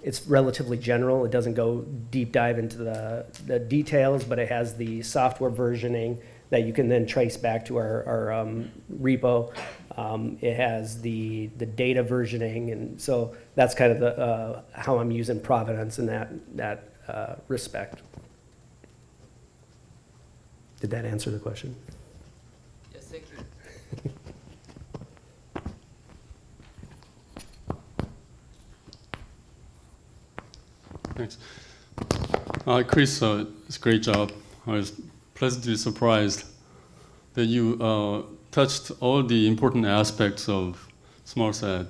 It's relatively general. It doesn't go deep dive into the details, but it has the software versioning that you can then trace back to our repo. It has the data versioning, and so that's kind of how I'm using provenance in that respect. Did that answer the question? Yes, thank you. Thanks. Chris, it's a great job. I was pleasantly surprised that you touched all the important aspects of SmartSat.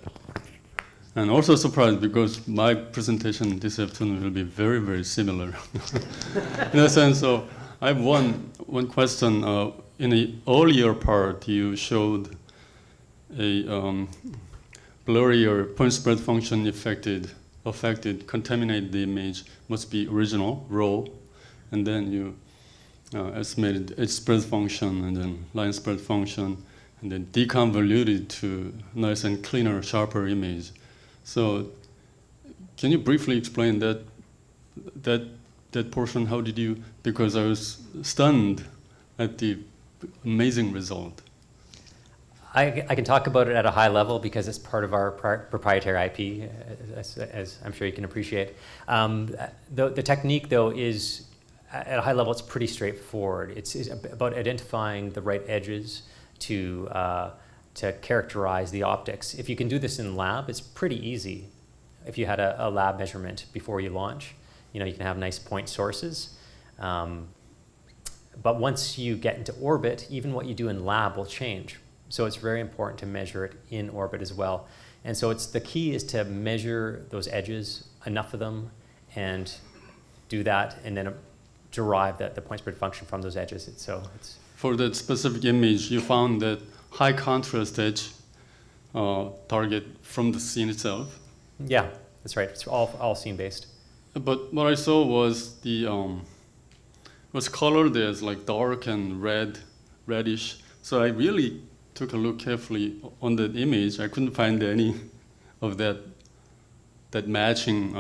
And also surprised because my presentation this afternoon will be very, very similar. In a sense, so I have one question. In the earlier part, you showed a blurry or point spread function affected, contaminated the image, must be original, raw, and then you estimated edge spread function and then line spread function, and then deconvoluted to nice and cleaner, sharper image. So can you briefly explain that portion? How did you, because I was stunned at the amazing result. I can talk about it at a high level because it's part of our proprietary IP, as I'm sure you can appreciate. The technique, though, is, at a high level, it's pretty straightforward. It's about identifying the right edges to characterize the optics. If you can do this in lab, it's pretty easy. If you had a lab measurement before you launch, you can have nice point sources. But once you get into orbit, even what you do in lab will change. So it's very important to measure it in orbit as well. And so the key is to measure those edges, enough of them, and do that, and then derive the point spread function from those edges. For that specific image, you found that high contrast edge target from the scene itself? Yeah, that's right. It's all scene based. But what I saw was was colored as like dark and reddish. So I really took a look carefully on that image. I couldn't find any of that matching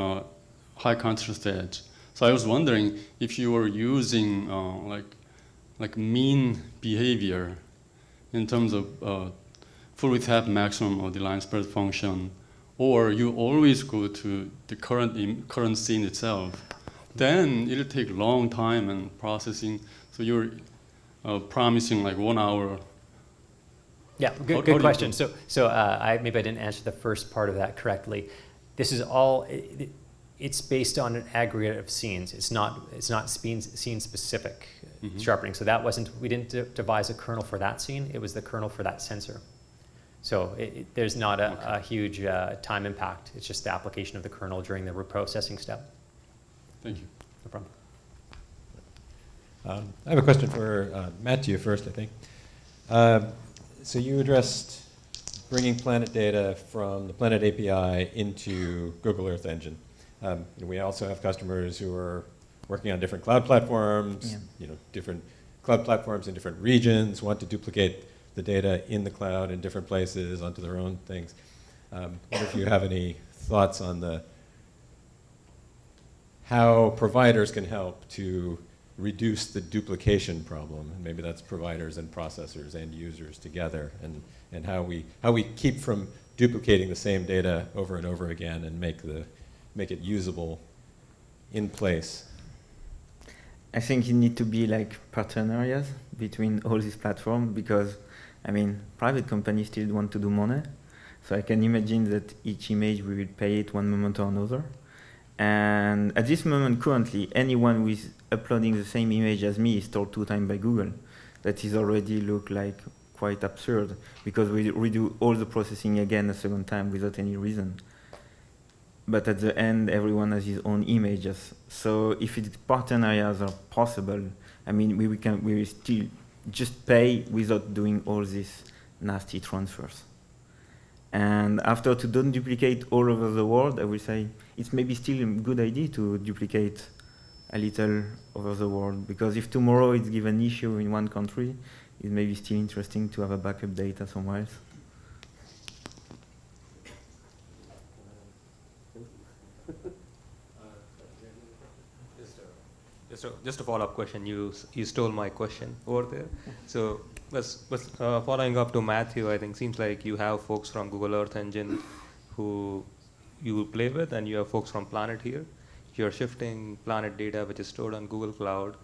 high contrast edge. So I was wondering if you were using like mean behavior in terms of full width half maximum or the line spread function, or you always go to the current scene itself. Then it'll take a long time and processing. So you're promising like 1 hour. Yeah, good question. So maybe I didn't answer the first part of that correctly. This is all. It's based on an aggregate of scenes. It's not scene specific sharpening. So we didn't devise a kernel for that scene. It was the kernel for that sensor. So there's not a huge time impact. It's just the application of the kernel during the reprocessing step. Thank you. No problem. I have a question for Mathieu first, I think. So you addressed bringing Planet data from the Planet API into Google Earth Engine. We also have customers who are working on different cloud platforms, different cloud platforms in different regions, want to duplicate the data in the cloud in different places onto their own things. I wonder if you have any thoughts on how providers can help to reduce the duplication problem. And maybe that's providers and processors and users together, and how we keep from duplicating the same data over and over again and make it usable in place. I think you need to be like partner areas between all these platforms, because private companies still want to do money. So I can imagine that each image we will pay it one moment or another. And at this moment, currently, anyone who is uploading the same image as me is told 2 times by Google. That is already look like quite absurd, because we redo all the processing again a second time without any reason. But at the end, everyone has his own images. So if its pattern areas are possible, I mean, we will still just pay without doing all these nasty transfers. And after, to don't duplicate all over the world, I will say it's maybe still a good idea to duplicate a little over the world, because if tomorrow it's given an issue in one country, it may be still interesting to have a backup data somewhere else. Just a follow-up question. You stole my question over there. So, following up to Mathieu, I think seems like you have folks from Google Earth Engine who you play with, and you have folks from Planet here. You're shifting Planet data, which is stored on Google Cloud.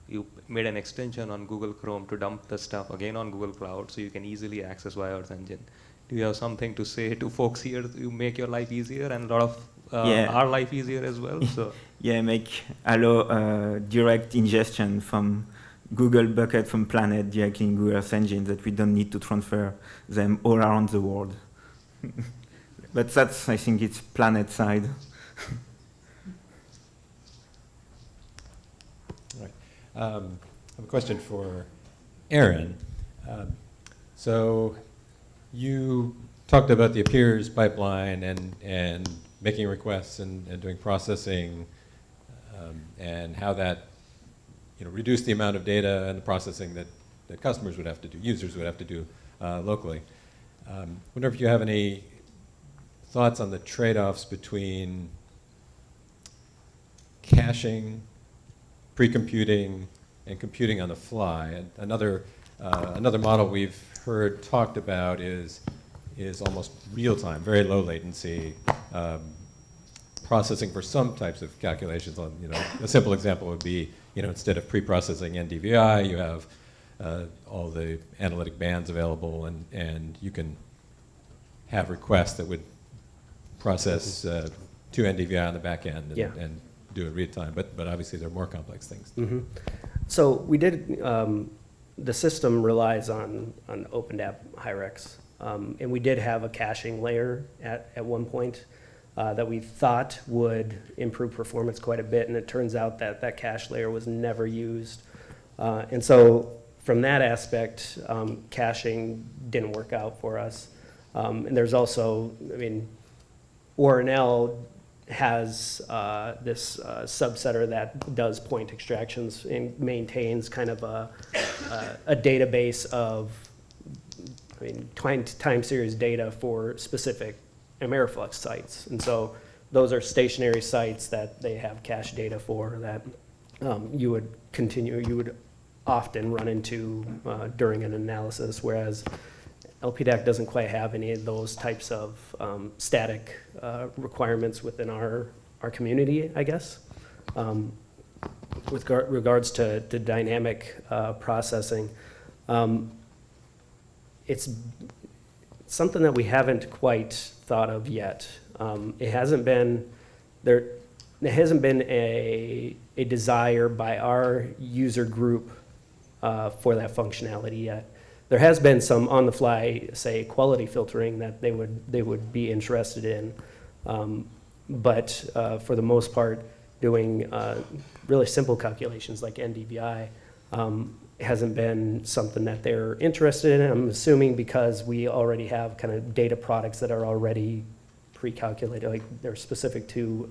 You made an extension on Google Chrome to dump the stuff again on Google Cloud, so you can easily access via Earth Engine. Do you have something to say to folks here to make your life easier and a lot of our life easier as well? So yeah, allow direct ingestion from Google bucket from Planet directly in Google Earth Engine, that we don't need to transfer them all around the world. But that's, I think, it's Planet side. Right. I have a question for Aaron. So you talked about the AppEEARS pipeline and making requests and doing processing, and how that reduced the amount of data and the processing that customers would have to do, users would have to do locally. Wonder if you have any thoughts on the trade-offs between caching, pre-computing, and computing on the fly. And another model we've heard talked about is almost real-time, very low latency processing for some types of calculations. On a simple example would be instead of pre-processing NDVI, you have all the analytic bands available, and you can have requests that would process 2 NDVI on the back end and do it real time. But obviously there are more complex things. Mm-hmm. So we did. The system relies on OpenDAP Hyrex, and we did have a caching layer at one point that we thought would improve performance quite a bit, and it turns out that cache layer was never used. And so from that aspect, caching didn't work out for us. And there's also, ORNL has this subsetter that does point extractions and maintains kind of a database of time series data for specific Ameriflux sites. And so those are stationary sites that they have cache data for that you would often run into during an analysis, whereas LPDAC doesn't quite have any of those types of static requirements within our community, I guess. With regards to dynamic processing, it's something that we haven't quite thought of yet. It hasn't been there. There hasn't been a desire by our user group for that functionality yet. There has been some on-the-fly, say, quality filtering that they would be interested in, but for the most part, doing really simple calculations like NDVI hasn't been something that they're interested in. I'm assuming because we already have kind of data products that are already pre-calculated, like they're specific to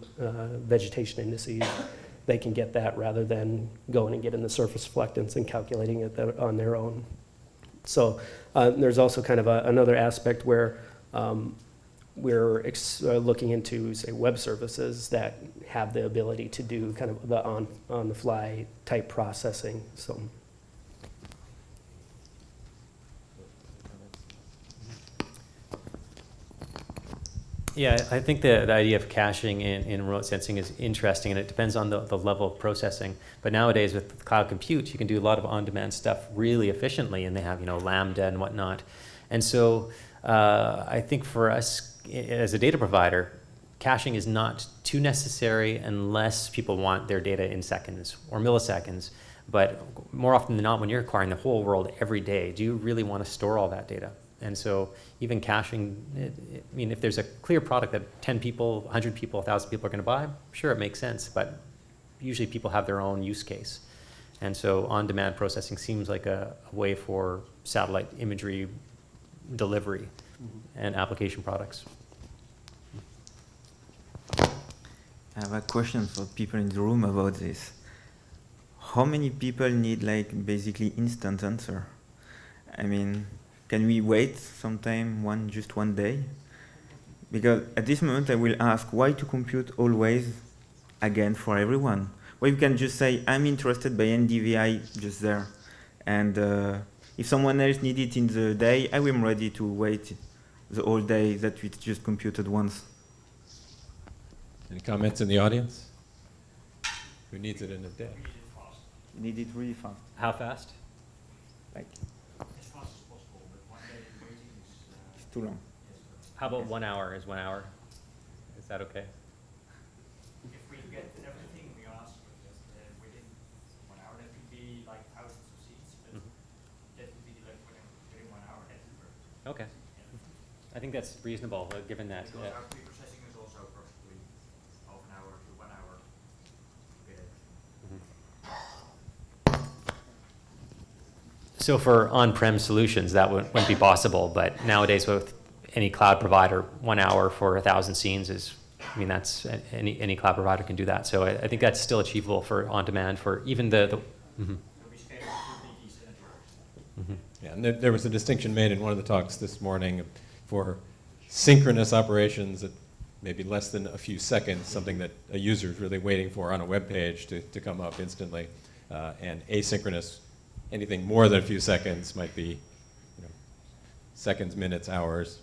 vegetation indices. They can get that rather than going and getting the surface reflectance and calculating it on their own. So there's also kind of another aspect where we're looking into, say, web services that have the ability to do kind of the on-the-fly type processing. So. Yeah, I think the idea of caching in remote sensing is interesting, and it depends on the level of processing. But nowadays with cloud compute, you can do a lot of on-demand stuff really efficiently, and they have Lambda and whatnot. And so I think for us as a data provider, caching is not too necessary unless people want their data in seconds or milliseconds. But more often than not, when you're acquiring the whole world every day, do you really want to store all that data? And so even caching, I mean, if there's a clear product that 10 people, 100 people, 1,000 people are going to buy, sure, it makes sense. But usually people have their own use case. And so on-demand processing seems like a way for satellite imagery delivery and application products. I have a question for people in the room about this. How many people need like basically instant answer? I mean, can we wait sometime just one day? Because at this moment I will ask why to compute always again for everyone. Well, you can just say I'm interested by NDVI just there, and if someone else needs it in the day, I am ready to wait the whole day that we just computed once. Any comments in the audience? Who needs it in a day? Need it really fast. How fast? Like As fast as possible, but 1 day waiting is it's too long. How about 1 hour? Is 1 hour? Is that okay? if we get everything we ask just within 1 hour, that could be like thousands of seats, but that would be like within 1 hour that would work. Okay. I think that's reasonable, given that. Because our pre-processing is also approximately half an hour to 1 hour to get everything. So for on-prem solutions, that wouldn't be possible, but nowadays with any cloud provider, 1 hour for 1,000 scenes is, I mean, that's, any cloud provider can do that. So I think that's still achievable for on-demand for even the We scale to Kubernetes and it works. Yeah, and there was a distinction made in one of the talks this morning for synchronous operations at maybe less than a few seconds, something that a user is really waiting for on a web page to come up instantly, and asynchronous, anything more than a few seconds might be, seconds, minutes, hours.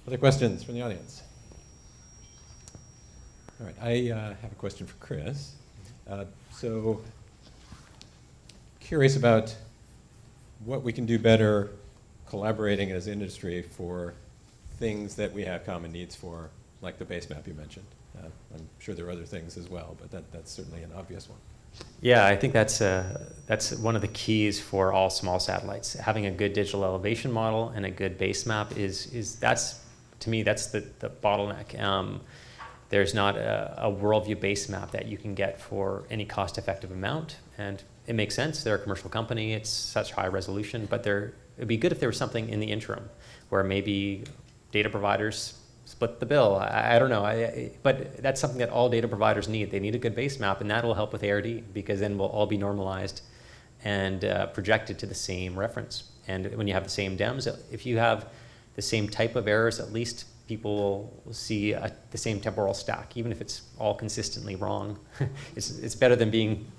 Other questions from the audience? All right, I have a question for Chris. So, curious about what we can do better collaborating as industry for things that we have common needs for, like the base map you mentioned. I'm sure there are other things as well, but that's certainly an obvious one. Yeah, I think that's one of the keys for all small satellites. Having a good digital elevation model and a good base map is that's, to me, that's the bottleneck. There's not a worldview base map that you can get for any cost-effective amount, and it makes sense. They're a commercial company. It's such high resolution, but it'd be good if there was something in the interim where maybe data providers split the bill. I don't know, but that's something that all data providers need. They need a good base map, and that'll help with ARD, because then we'll all be normalized and projected to the same reference. And when you have the same DEMS, if you have the same type of errors, at least people will see the same temporal stack, even if it's all consistently wrong. It's better than being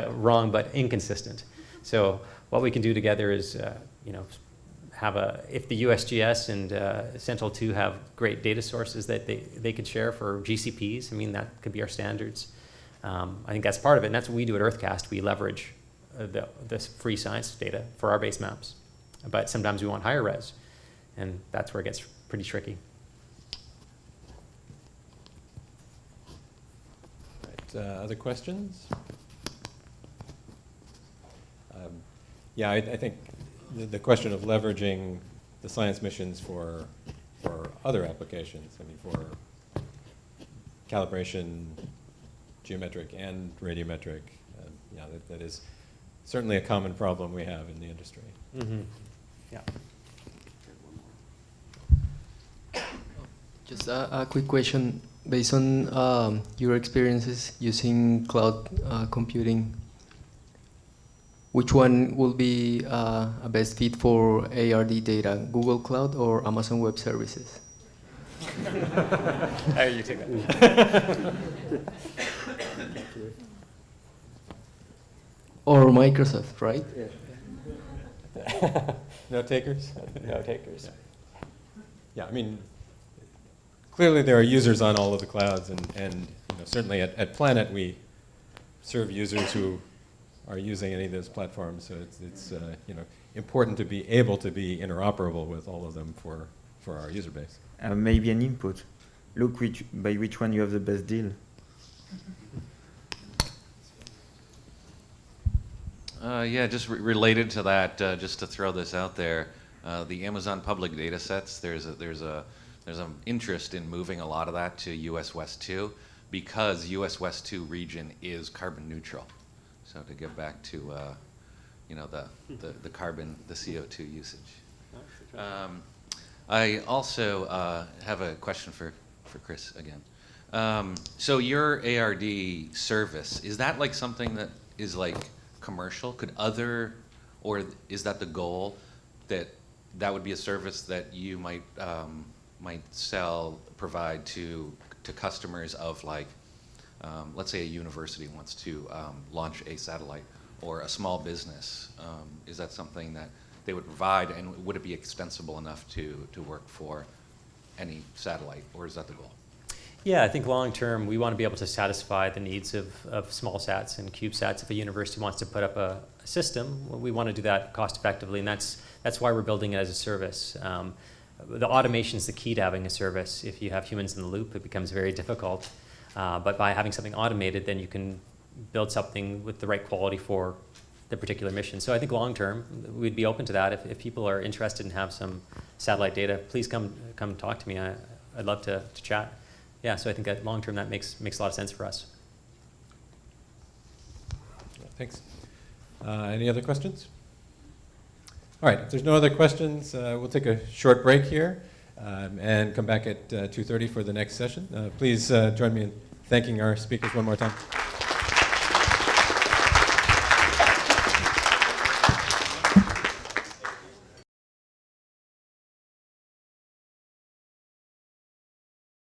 wrong but inconsistent. So what we can do together is, if the USGS and Central 2 have great data sources that they could share for GCPs, I mean, that could be our standards. I think that's part of it, and that's what we do at UrtheCast. We leverage the free science data for our base maps. But sometimes we want higher res, and that's where it gets pretty tricky. Right, other questions? Yeah, I think the question of leveraging the science missions for other applications, I mean, for calibration, geometric and radiometric, that is certainly a common problem we have in the industry. Mm-hmm. Yeah. Just a quick question. Based on your experiences using cloud computing, which one will be a best fit for ARD data, Google Cloud or Amazon Web Services? You take that. Or Microsoft, right? No takers? No takers. Yeah, I mean, clearly there are users on all of the clouds, and certainly at Planet we serve users who are using any of those platforms. So it's important to be able to be interoperable with all of them for our user base. Maybe an input. Look by which one you have the best deal. Yeah, just related to that, just to throw this out there, the Amazon public data sets, there's an interest in moving a lot of that to US West 2 because US West 2 region is carbon neutral. So to get back to the carbon, the CO2 usage. I also have a question for Chris again. So your ARD service, is that like something that is like commercial? Or is that the goal that would be a service that you might provide to customers of like, let's say a university wants to launch a satellite, or a small business? Is that something that they would provide, and would it be extensible enough to work for any satellite, or is that the goal? Yeah, I think long term we want to be able to satisfy the needs of small sats and CubeSats. If a university wants to put up a system, we want to do that cost effectively, and that's why we're building it as a service. The automation is the key to having a service. If you have humans in the loop, it becomes very difficult. But by having something automated, then you can build something with the right quality for the particular mission. So I think long term, we'd be open to that. If people are interested and have some satellite data, please come talk to me. I'd love to chat. Yeah, so I think that long term that makes a lot of sense for us. Thanks. Any other questions? All right, if there's no other questions, we'll take a short break here and come back at 2:30 for the next session. Please join me in thanking our speakers one more time.